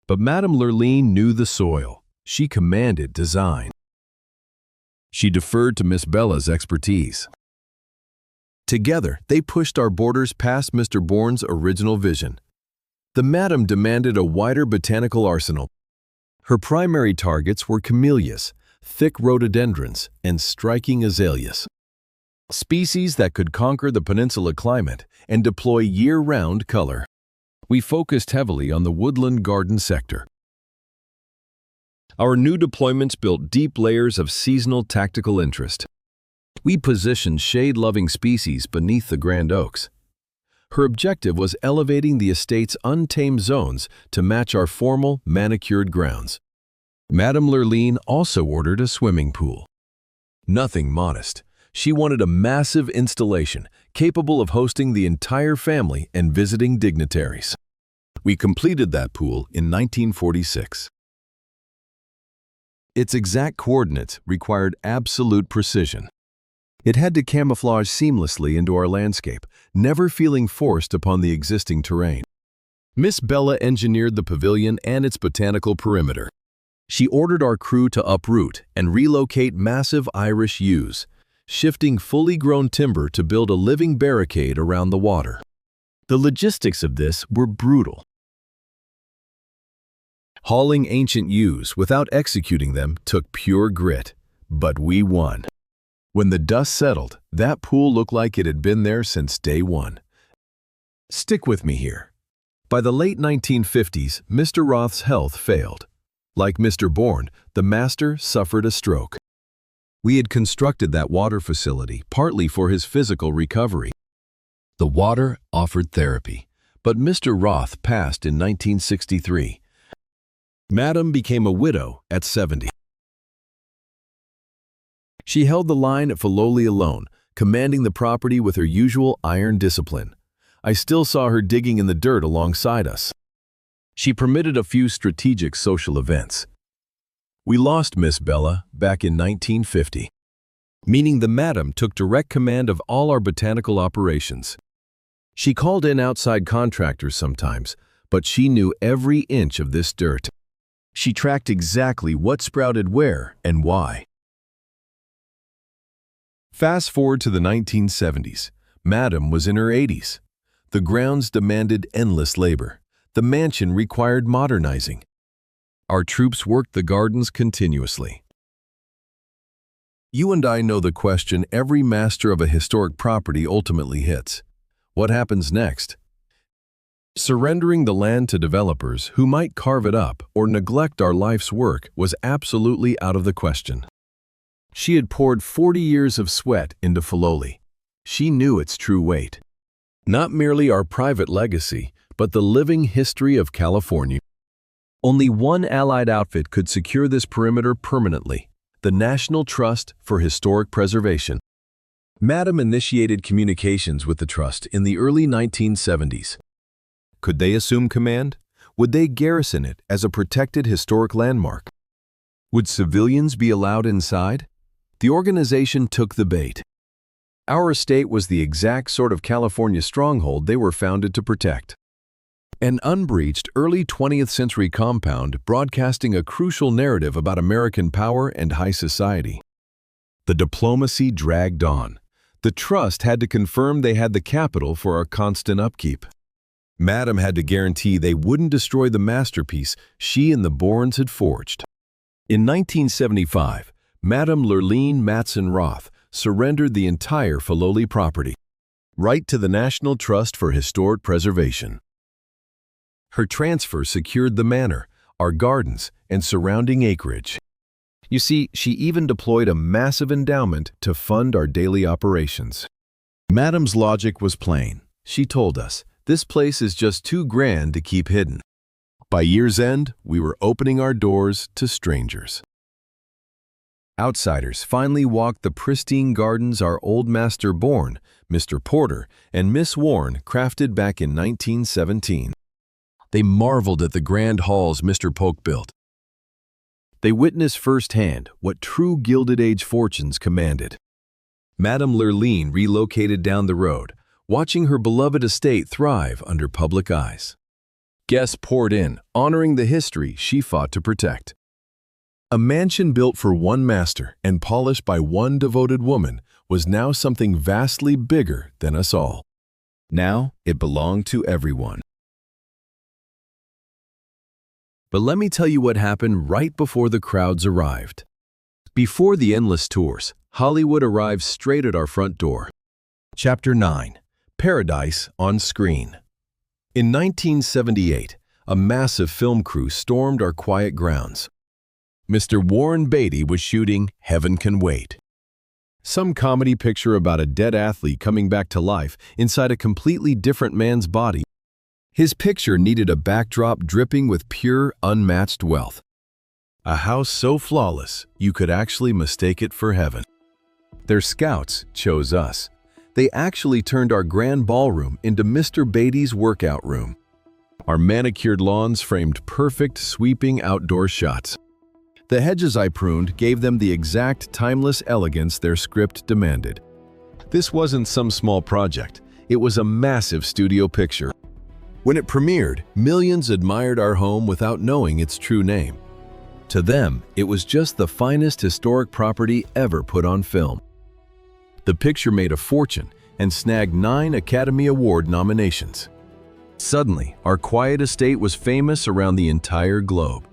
But Madame Lurleen knew the soil. She commanded design. She deferred to Miss Bella's expertise. Together, they pushed our borders past Mr. Bourne's original vision. The madam demanded a wider botanical arsenal. Her primary targets were camellias, thick rhododendrons, and striking azaleas. Species that could conquer the peninsula climate and deploy year-round color. We focused heavily on the woodland garden sector. Our new deployments built deep layers of seasonal tactical interest. We positioned shade-loving species beneath the grand oaks. Her objective was elevating the estate's untamed zones to match our formal, manicured grounds. Madame Lurline also ordered a swimming pool. Nothing modest. She wanted a massive installation capable of hosting the entire family and visiting dignitaries. We completed that pool in 1946. Its exact coordinates required absolute precision. It had to camouflage seamlessly into our landscape, never feeling forced upon the existing terrain. Miss Bella engineered the pavilion and its botanical perimeter. She ordered our crew to uproot and relocate massive Irish yews, shifting fully grown timber to build a living barricade around the water. The logistics of this were brutal. Hauling ancient yews without executing them took pure grit, but we won. When the dust settled, that pool looked like it had been there since day one. Stick with me here. By the late 1950s, Mr. Roth's health failed. Like Mr. Bourn, the master suffered a stroke. We had constructed that water facility partly for his physical recovery. The water offered therapy, but Mr. Roth passed in 1963. Madame became a widow at 70. She held the line at Filoli alone, commanding the property with her usual iron discipline. I still saw her digging in the dirt alongside us. She permitted a few strategic social events. We lost Miss Bella back in 1950, meaning the Madame took direct command of all our botanical operations. She called in outside contractors sometimes, but she knew every inch of this dirt. She tracked exactly what sprouted where and why. Fast forward to the 1970s. Madame was in her 80s. The grounds demanded endless labor. The mansion required modernizing. Our troops worked the gardens continuously. You and I know the question every master of a historic property ultimately hits. What happens next? Surrendering the land to developers who might carve it up or neglect our life's work was absolutely out of the question. She had poured 40 years of sweat into Filoli. She knew its true weight. Not merely our private legacy, but the living history of California. Only one allied outfit could secure this perimeter permanently: the National Trust for Historic Preservation. Madame initiated communications with the trust in the early 1970s. Could they assume command? Would they garrison it as a protected historic landmark? Would civilians be allowed inside? The organization took the bait. Our estate was the exact sort of California stronghold they were founded to protect. An unbreached early 20th century compound broadcasting a crucial narrative about American power and high society. The diplomacy dragged on. The trust had to confirm they had the capital for our constant upkeep. Madame had to guarantee they wouldn't destroy the masterpiece she and the Bourns had forged. In 1975, Madame Lurline Matson Roth surrendered the entire Filoli property, right to the National Trust for Historic Preservation. Her transfer secured the manor, our gardens, and surrounding acreage. You see, she even deployed a massive endowment to fund our daily operations. Madame's logic was plain. She told us, this place is just too grand to keep hidden. By year's end, we were opening our doors to strangers. Outsiders finally walked the pristine gardens our old master Bourn, Mr. Porter, and Miss Warren crafted back in 1917. They marveled at the grand halls Mr. Polk built. They witnessed firsthand what true Gilded Age fortunes commanded. Madame Lurline relocated down the road, watching her beloved estate thrive under public eyes. Guests poured in, honoring the history she fought to protect. A mansion built for one master and polished by one devoted woman was now something vastly bigger than us all. Now it belonged to everyone. But let me tell you what happened right before the crowds arrived. Before the endless tours, Hollywood arrives straight at our front door. Chapter 9. Paradise on Screen. In 1978, a massive film crew stormed our quiet grounds. Mr. Warren Beatty was shooting Heaven Can Wait, some comedy picture about a dead athlete coming back to life inside a completely different man's body. His picture needed a backdrop dripping with pure, unmatched wealth. A house so flawless, you could actually mistake it for heaven. Their scouts chose us. They actually turned our grand ballroom into Mr. Beatty's workout room. Our manicured lawns framed perfect, sweeping outdoor shots. The hedges I pruned gave them the exact timeless elegance their script demanded. This wasn't some small project. It was a massive studio picture. When it premiered, millions admired our home without knowing its true name. To them, it was just the finest historic property ever put on film. The picture made a fortune and snagged 9 Academy Award nominations. Suddenly, our quiet estate was famous around the entire globe.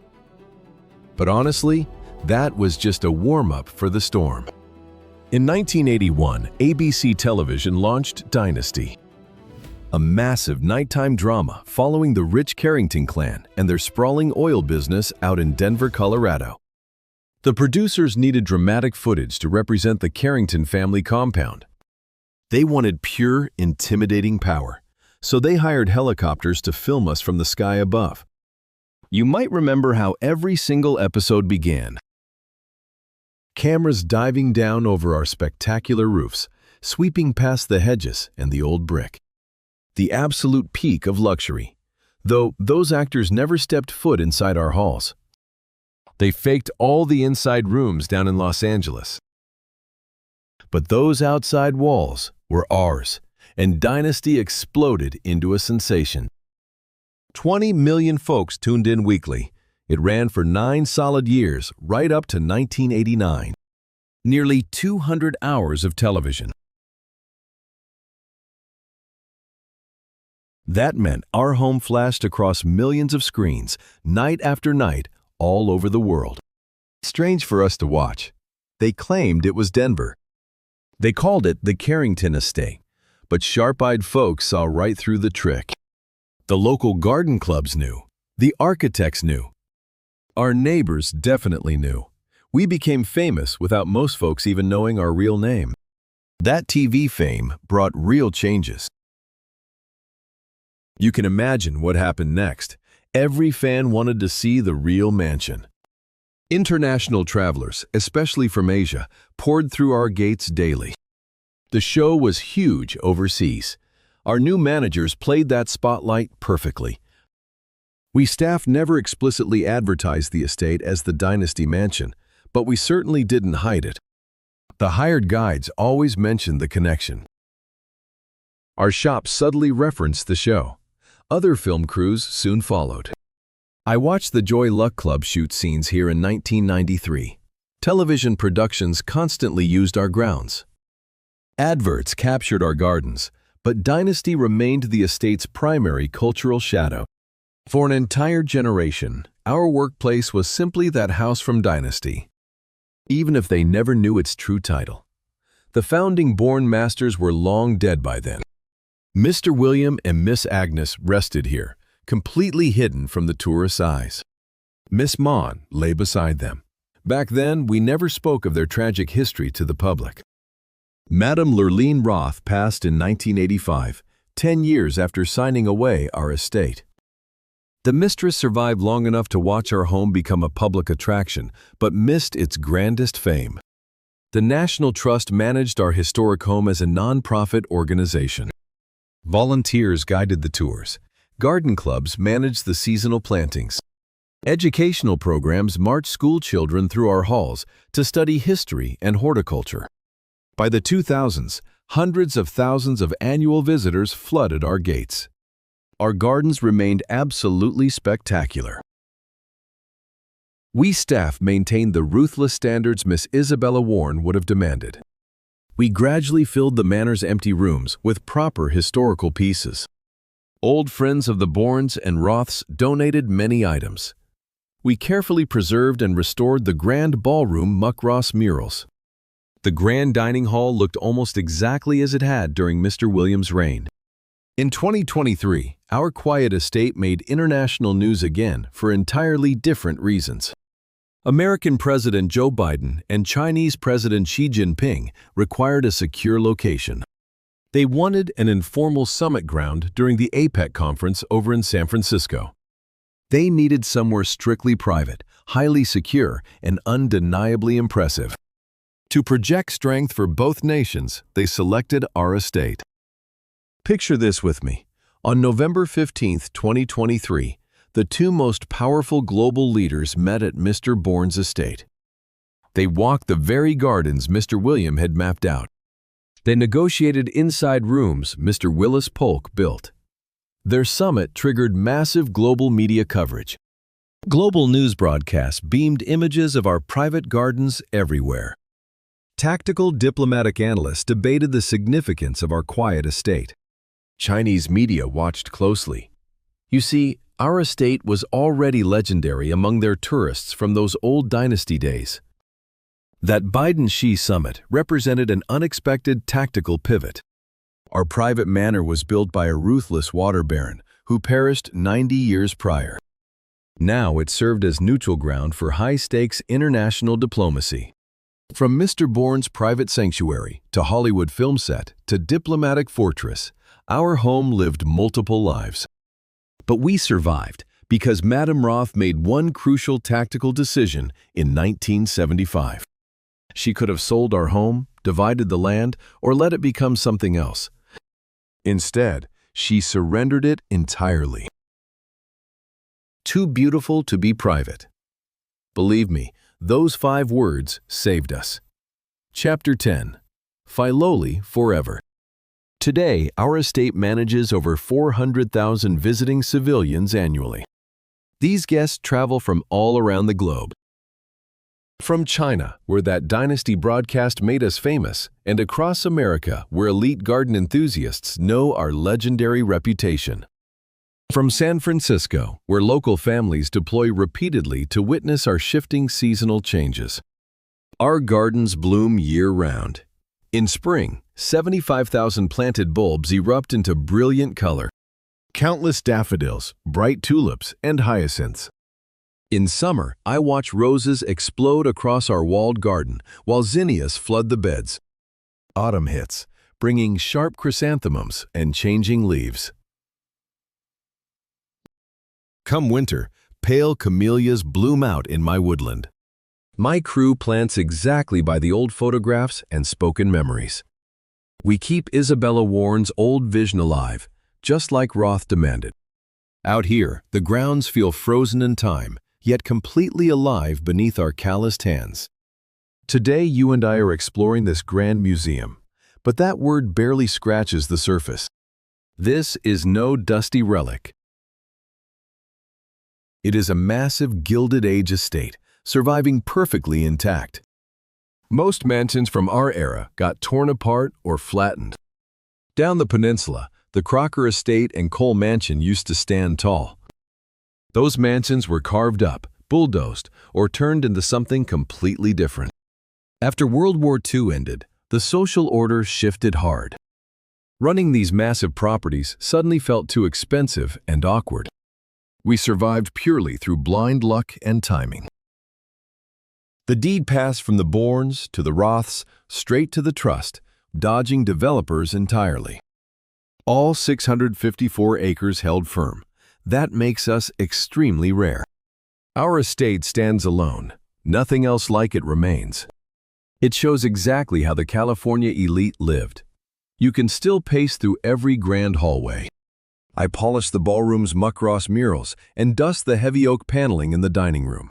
But honestly, that was just a warm-up for the storm. In 1981, ABC Television launched Dynasty, a massive nighttime drama following the rich Carrington clan and their sprawling oil business out in Denver, Colorado. The producers needed dramatic footage to represent the Carrington family compound. They wanted pure, intimidating power, so they hired helicopters to film us from the sky above. You might remember how every single episode began. Cameras diving down over our spectacular roofs, sweeping past the hedges and the old brick. The absolute peak of luxury, though those actors never stepped foot inside our halls. They faked all the inside rooms down in Los Angeles. But those outside walls were ours, and Dynasty exploded into a sensation. 20 million folks tuned in weekly. It ran for 9 solid years, right up to 1989. Nearly 200 hours of television. That meant our home flashed across millions of screens, night after night, all over the world. Strange for us to watch. They claimed it was Denver. They called it the Carrington Estate, but sharp-eyed folks saw right through the trick. The local garden clubs knew. The architects knew. Our neighbors definitely knew. We became famous without most folks even knowing our real name. That TV fame brought real changes. You can imagine what happened next. Every fan wanted to see the real mansion. International travelers, especially from Asia, poured through our gates daily. The show was huge overseas. Our new managers played that spotlight perfectly. We staff never explicitly advertised the estate as the Dynasty Mansion, but we certainly didn't hide it. The hired guides always mentioned the connection. Our shop subtly referenced the show. Other film crews soon followed. I watched the Joy Luck Club shoot scenes here in 1993. Television productions constantly used our grounds. Adverts captured our gardens, but Dynasty remained the estate's primary cultural shadow. For an entire generation, our workplace was simply that house from Dynasty, even if they never knew its true title. The founding Bourn masters were long dead by then. Mr. William and Miss Agnes rested here, completely hidden from the tourist's eyes. Miss Mon lay beside them. Back then, we never spoke of their tragic history to the public. Madame Lurleen Roth passed in 1985, 10 years after signing away our estate. The mistress survived long enough to watch our home become a public attraction, but missed its grandest fame. The National Trust managed our historic home as a non-profit organization. Volunteers guided the tours. Garden clubs managed the seasonal plantings. Educational programs marched school children through our halls to study history and horticulture. By the 2000s, hundreds of thousands of annual visitors flooded our gates. Our gardens remained absolutely spectacular. We staff maintained the ruthless standards Miss Isabella Warren would have demanded. We gradually filled the manor's empty rooms with proper historical pieces. Old friends of the Bourns and Roths donated many items. we carefully preserved and restored the grand ballroom Muckross murals. The grand dining hall looked almost exactly as it had during Mr. William's reign. In 2023, our quiet estate made international news again for entirely different reasons. American President Joe Biden and Chinese President Xi Jinping required a secure location. They wanted an informal summit ground during the APEC conference over in San Francisco. They needed somewhere strictly private, highly secure, and undeniably impressive. To project strength for both nations, they selected our estate. Picture this with me. On November 15, 2023, the two most powerful global leaders met at Mr. Bourne's estate. They walked the very gardens Mr. William had mapped out. They negotiated inside rooms Mr. Willis Polk built. Their summit triggered massive global media coverage. Global news broadcasts beamed images of our private gardens everywhere. Tactical diplomatic analysts debated the significance of our quiet estate. Chinese media watched closely. You see, our estate was already legendary among their tourists from those old dynasty days. That Biden-Xi summit represented an unexpected tactical pivot. Our private manor was built by a ruthless water baron who perished 90 years prior. Now it served as neutral ground for high-stakes international diplomacy. From Mr. Bourne's private sanctuary to Hollywood film set to diplomatic fortress, our home lived multiple lives. But we survived because Madame Roth made one crucial tactical decision in 1975. She could have sold our home, divided the land, or let it become something else. Instead, she surrendered it entirely. Too beautiful to be private. Believe me, those 5 words saved us. Chapter 10. Filoli Forever. Today, our estate manages over 400,000 visiting civilians annually. These guests travel from all around the globe. From China, where that dynasty broadcast made us famous, and across America, where elite garden enthusiasts know our legendary reputation. From San Francisco, where local families deploy repeatedly to witness our shifting seasonal changes. Our gardens bloom year-round. In spring, 75,000 planted bulbs erupt into brilliant color. Countless daffodils, bright tulips, and hyacinths. In summer, I watch roses explode across our walled garden while zinnias flood the beds. Autumn hits, bringing sharp chrysanthemums and changing leaves. Come winter, pale camellias bloom out in my woodland. My crew plants exactly by the old photographs and spoken memories. We keep Isabella Warren's old vision alive, just like Roth demanded. Out here, the grounds feel frozen in time, yet completely alive beneath our calloused hands. Today, you and I are exploring this grand museum, but that word barely scratches the surface. This is no dusty relic. It is a massive Gilded Age estate, surviving perfectly intact. Most mansions from our era got torn apart or flattened. Down the peninsula, the Crocker Estate and Cole Mansion used to stand tall. Those mansions were carved up, bulldozed, or turned into something completely different. After World War II ended, the social order shifted hard. Running these massive properties suddenly felt too expensive and awkward. We survived purely through blind luck and timing. The deed passed from the Bournes to the Roths, straight to the trust, dodging developers entirely. All 654 acres held firm. That makes us extremely rare. Our estate stands alone. Nothing else like it remains. It shows exactly how the California elite lived. You can still pace through every grand hallway. I polish the ballroom's Muckross murals and dust the heavy oak paneling in the dining room.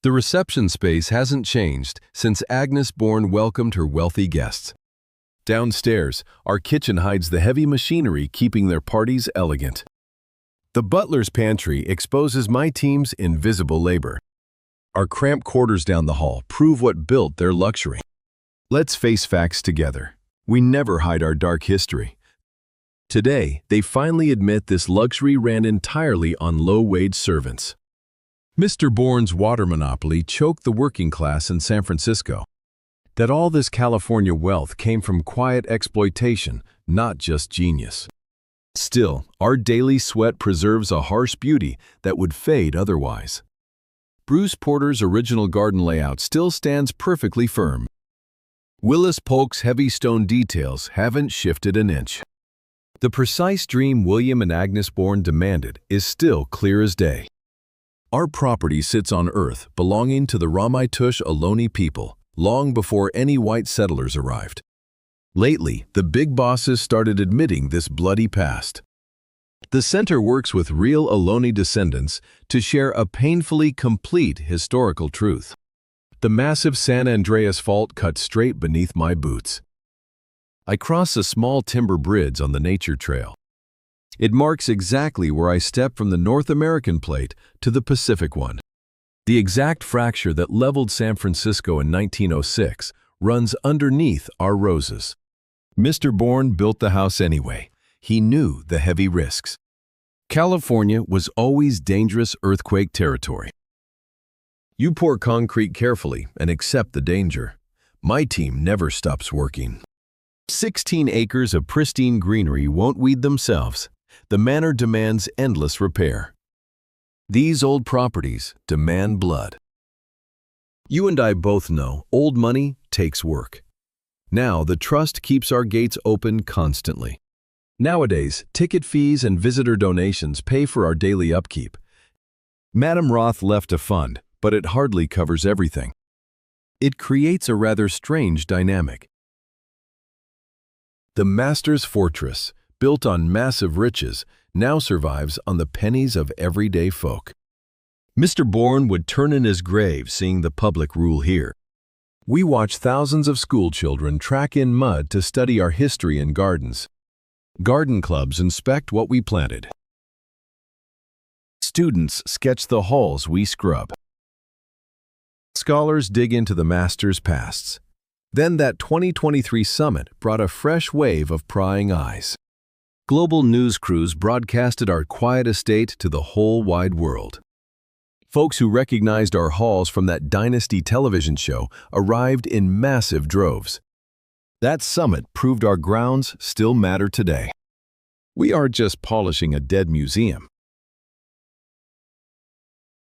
The reception space hasn't changed since Agnes Bourne welcomed her wealthy guests. Downstairs, our kitchen hides the heavy machinery keeping their parties elegant. The butler's pantry exposes my team's invisible labor. Our cramped quarters down the hall prove what built their luxury. Let's face facts together. We never hide our dark history. Today, they finally admit this luxury ran entirely on low-wage servants. Mr. Bourne's water monopoly choked the working class in San Francisco. That all this California wealth came from quiet exploitation, not just genius. Still, our daily sweat preserves a harsh beauty that would fade otherwise. Bruce Porter's original garden layout still stands perfectly firm. Willis Polk's heavy stone details haven't shifted an inch. The precise dream William and Agnes Bourn demanded is still clear as day. Our property sits on earth belonging to the Ramaytush Ohlone people, long before any white settlers arrived. Lately, the big bosses started admitting this bloody past. The center works with real Ohlone descendants to share a painfully complete historical truth. The massive San Andreas Fault cuts straight beneath my boots. I cross a small timber bridge on the nature trail. It marks exactly where I step from the North American plate to the Pacific one. The exact fracture that leveled San Francisco in 1906 runs underneath our roses. Mr. Bourn built the house anyway. He knew the heavy risks. California was always dangerous earthquake territory. You pour concrete carefully and accept the danger. My team never stops working. 16 acres of pristine greenery won't weed themselves. The manor demands endless repair. These old properties demand blood. You and I both know old money takes work. Now the trust keeps our gates open constantly. Nowadays, ticket fees and visitor donations pay for our daily upkeep. Madame Roth left a fund, but it hardly covers everything. It creates a rather strange dynamic. The master's fortress, built on massive riches, now survives on the pennies of everyday folk. Mr. Bourn would turn in his grave seeing the public rule here. We watch thousands of school children track in mud to study our history in gardens. Garden clubs inspect what we planted. Students sketch the halls we scrub. Scholars dig into the master's pasts. Then that 2023 summit brought a fresh wave of prying eyes. Global news crews broadcasted our quiet estate to the whole wide world. Folks who recognized our halls from that Dynasty television show arrived in massive droves. That summit proved our grounds still matter today. We aren't just polishing a dead museum.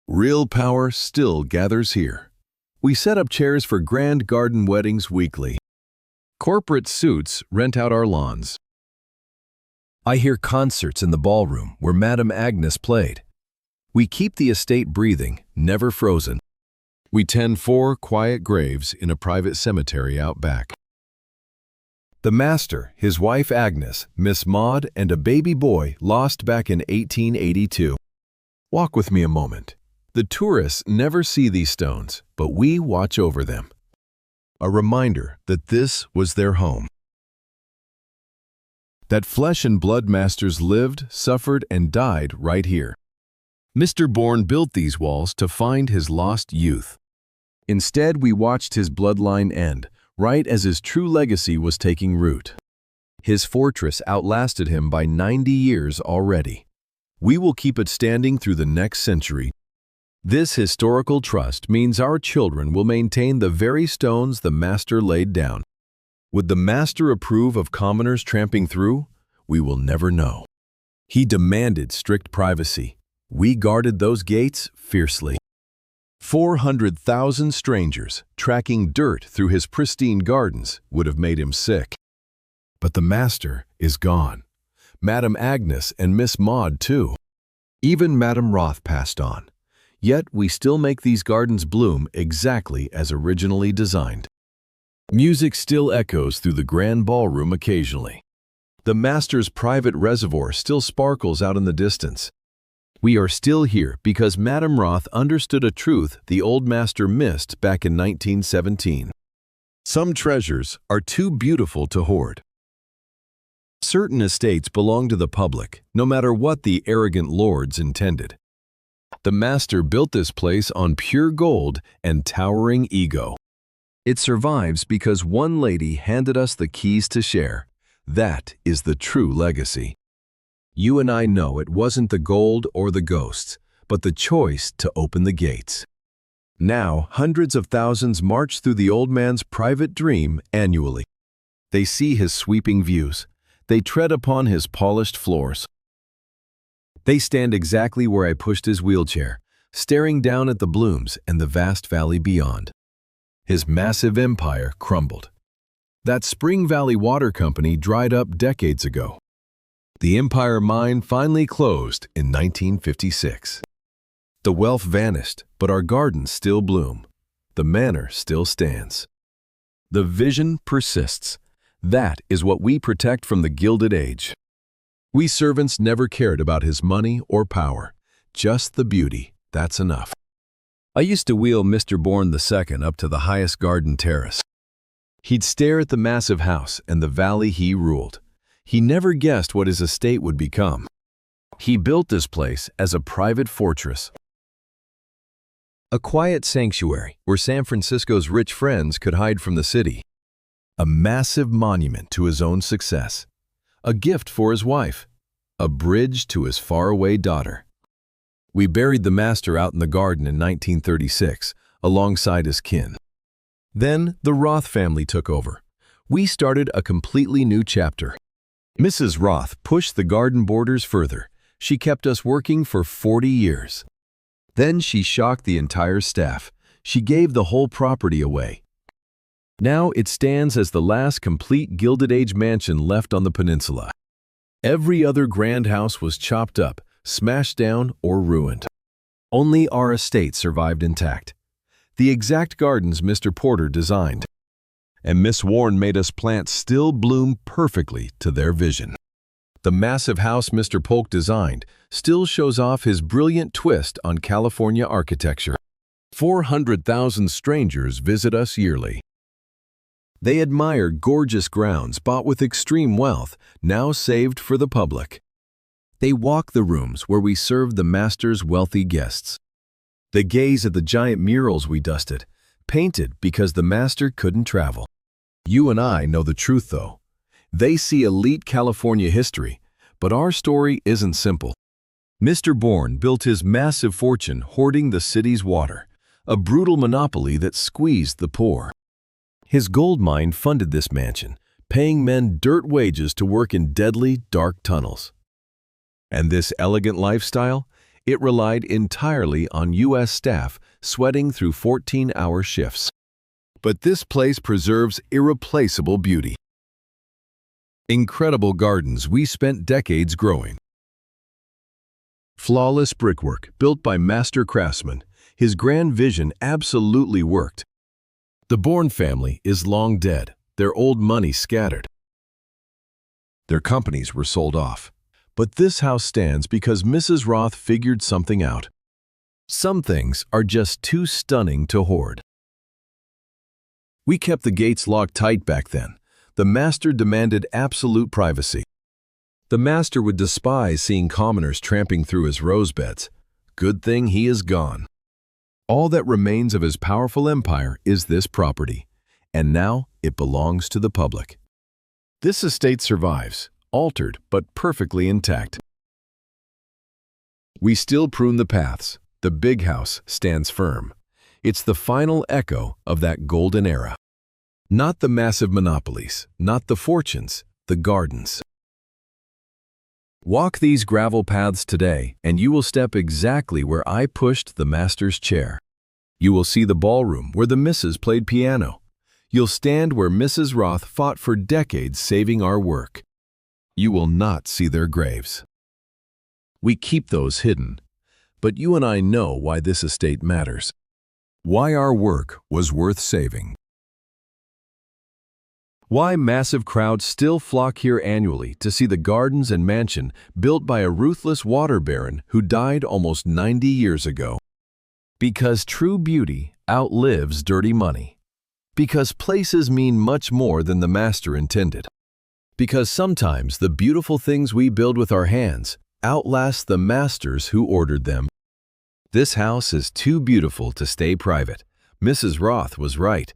Real power still gathers here. We set up chairs for grand garden weddings weekly. Corporate suits rent out our lawns. I hear concerts in the ballroom where Madame Agnes played. We keep the estate breathing, never frozen. We tend 4 quiet graves in a private cemetery out back. The master, his wife Agnes, Miss Maud, and a baby boy lost back in 1882. Walk with me a moment. The tourists never see these stones, but we watch over them. A reminder that this was their home. That flesh and blood masters lived, suffered, and died right here. Mr. Bourn built these walls to find his lost youth. Instead, we watched his bloodline end, right as his true legacy was taking root. His fortress outlasted him by 90 years already. We will keep it standing through the next century. This historical trust means our children will maintain the very stones the master laid down. Would the master approve of commoners tramping through? We will never know. He demanded strict privacy. We guarded those gates fiercely. 400,000 strangers tracking dirt through his pristine gardens would have made him sick. But the master is gone. Madame Agnes and Miss Maud too. Even Madame Roth passed on. Yet we still make these gardens bloom exactly as originally designed. Music still echoes through the grand ballroom occasionally. The master's private reservoir still sparkles out in the distance. We are still here because Madame Roth understood a truth the old master missed back in 1917. Some treasures are too beautiful to hoard. Certain estates belong to the public, no matter what the arrogant lords intended. The master built this place on pure gold and towering ego. It survives because one lady handed us the keys to share. That is the true legacy. You and I know it wasn't the gold or the ghosts, but the choice to open the gates. Now, hundreds of thousands march through the old man's private dream annually. They see his sweeping views. They tread upon his polished floors. They stand exactly where I pushed his wheelchair, staring down at the blooms and the vast valley beyond. His massive empire crumbled. That Spring Valley Water Company dried up decades ago. The Empire Mine finally closed in 1956. The wealth vanished, but our gardens still bloom. The manor still stands. The vision persists. That is what we protect from the Gilded Age. We servants never cared about his money or power, just the beauty, that's enough. I used to wheel Mr. Bourn II up to the highest garden terrace. He'd stare at the massive house and the valley he ruled. He never guessed what his estate would become. He built this place as a private fortress, a quiet sanctuary where San Francisco's rich friends could hide from the city. A massive monument to his own success, a gift for his wife, a bridge to his faraway daughter. We buried the master out in the garden in 1936, alongside his kin. Then the Roth family took over. We started a completely new chapter. Mrs. Roth pushed the garden borders further. She kept us working for 40 years. Then she shocked the entire staff. She gave the whole property away. Now it stands as the last complete Gilded Age mansion left on the peninsula. Every other grand house was chopped up, smashed down, or ruined. Only our estate survived intact. The exact gardens Mr. Porter designed. And Miss Warren made us plant still bloom perfectly to their vision. The massive house Mr. Polk designed still shows off his brilliant twist on California architecture. 400,000 strangers visit us yearly. They admire gorgeous grounds bought with extreme wealth, now saved for the public. They walk the rooms where we serve the master's wealthy guests. They gaze at the giant murals we dusted, painted because the master couldn't travel. You and I know the truth, though. They see elite California history, but our story isn't simple. Mr. Bourn built his massive fortune hoarding the city's water, a brutal monopoly that squeezed the poor. His gold mine funded this mansion, paying men dirt wages to work in deadly, dark tunnels. And this elegant lifestyle? It relied entirely on U.S. staff sweating through 14-hour shifts. But this place preserves irreplaceable beauty. Incredible gardens we spent decades growing. Flawless brickwork built by master craftsmen. His grand vision absolutely worked. The Bourn family is long dead, their old money scattered. Their companies were sold off. But this house stands because Mrs. Roth figured something out. Some things are just too stunning to hoard. We kept the gates locked tight back then. The master demanded absolute privacy. The master would despise seeing commoners tramping through his rose beds. Good thing he is gone. All that remains of his powerful empire is this property, and now it belongs to the public. This estate survives, altered but perfectly intact. We still prune the paths. The big house stands firm. It's the final echo of that golden era. Not the massive monopolies, not the fortunes, the gardens. Walk these gravel paths today, and you will step exactly where I pushed the master's chair. You will see the ballroom where the misses played piano. You'll stand where Mrs. Roth fought for decades saving our work. You will not see their graves. We keep those hidden, but you and I know why this estate matters. Why our work was worth saving. Why massive crowds still flock here annually to see the gardens and mansion built by a ruthless water baron who died almost 90 years ago. Because true beauty outlives dirty money. Because places mean much more than the master intended. Because sometimes the beautiful things we build with our hands outlast the masters who ordered them. This house is too beautiful to stay private. Mrs. Roth was right.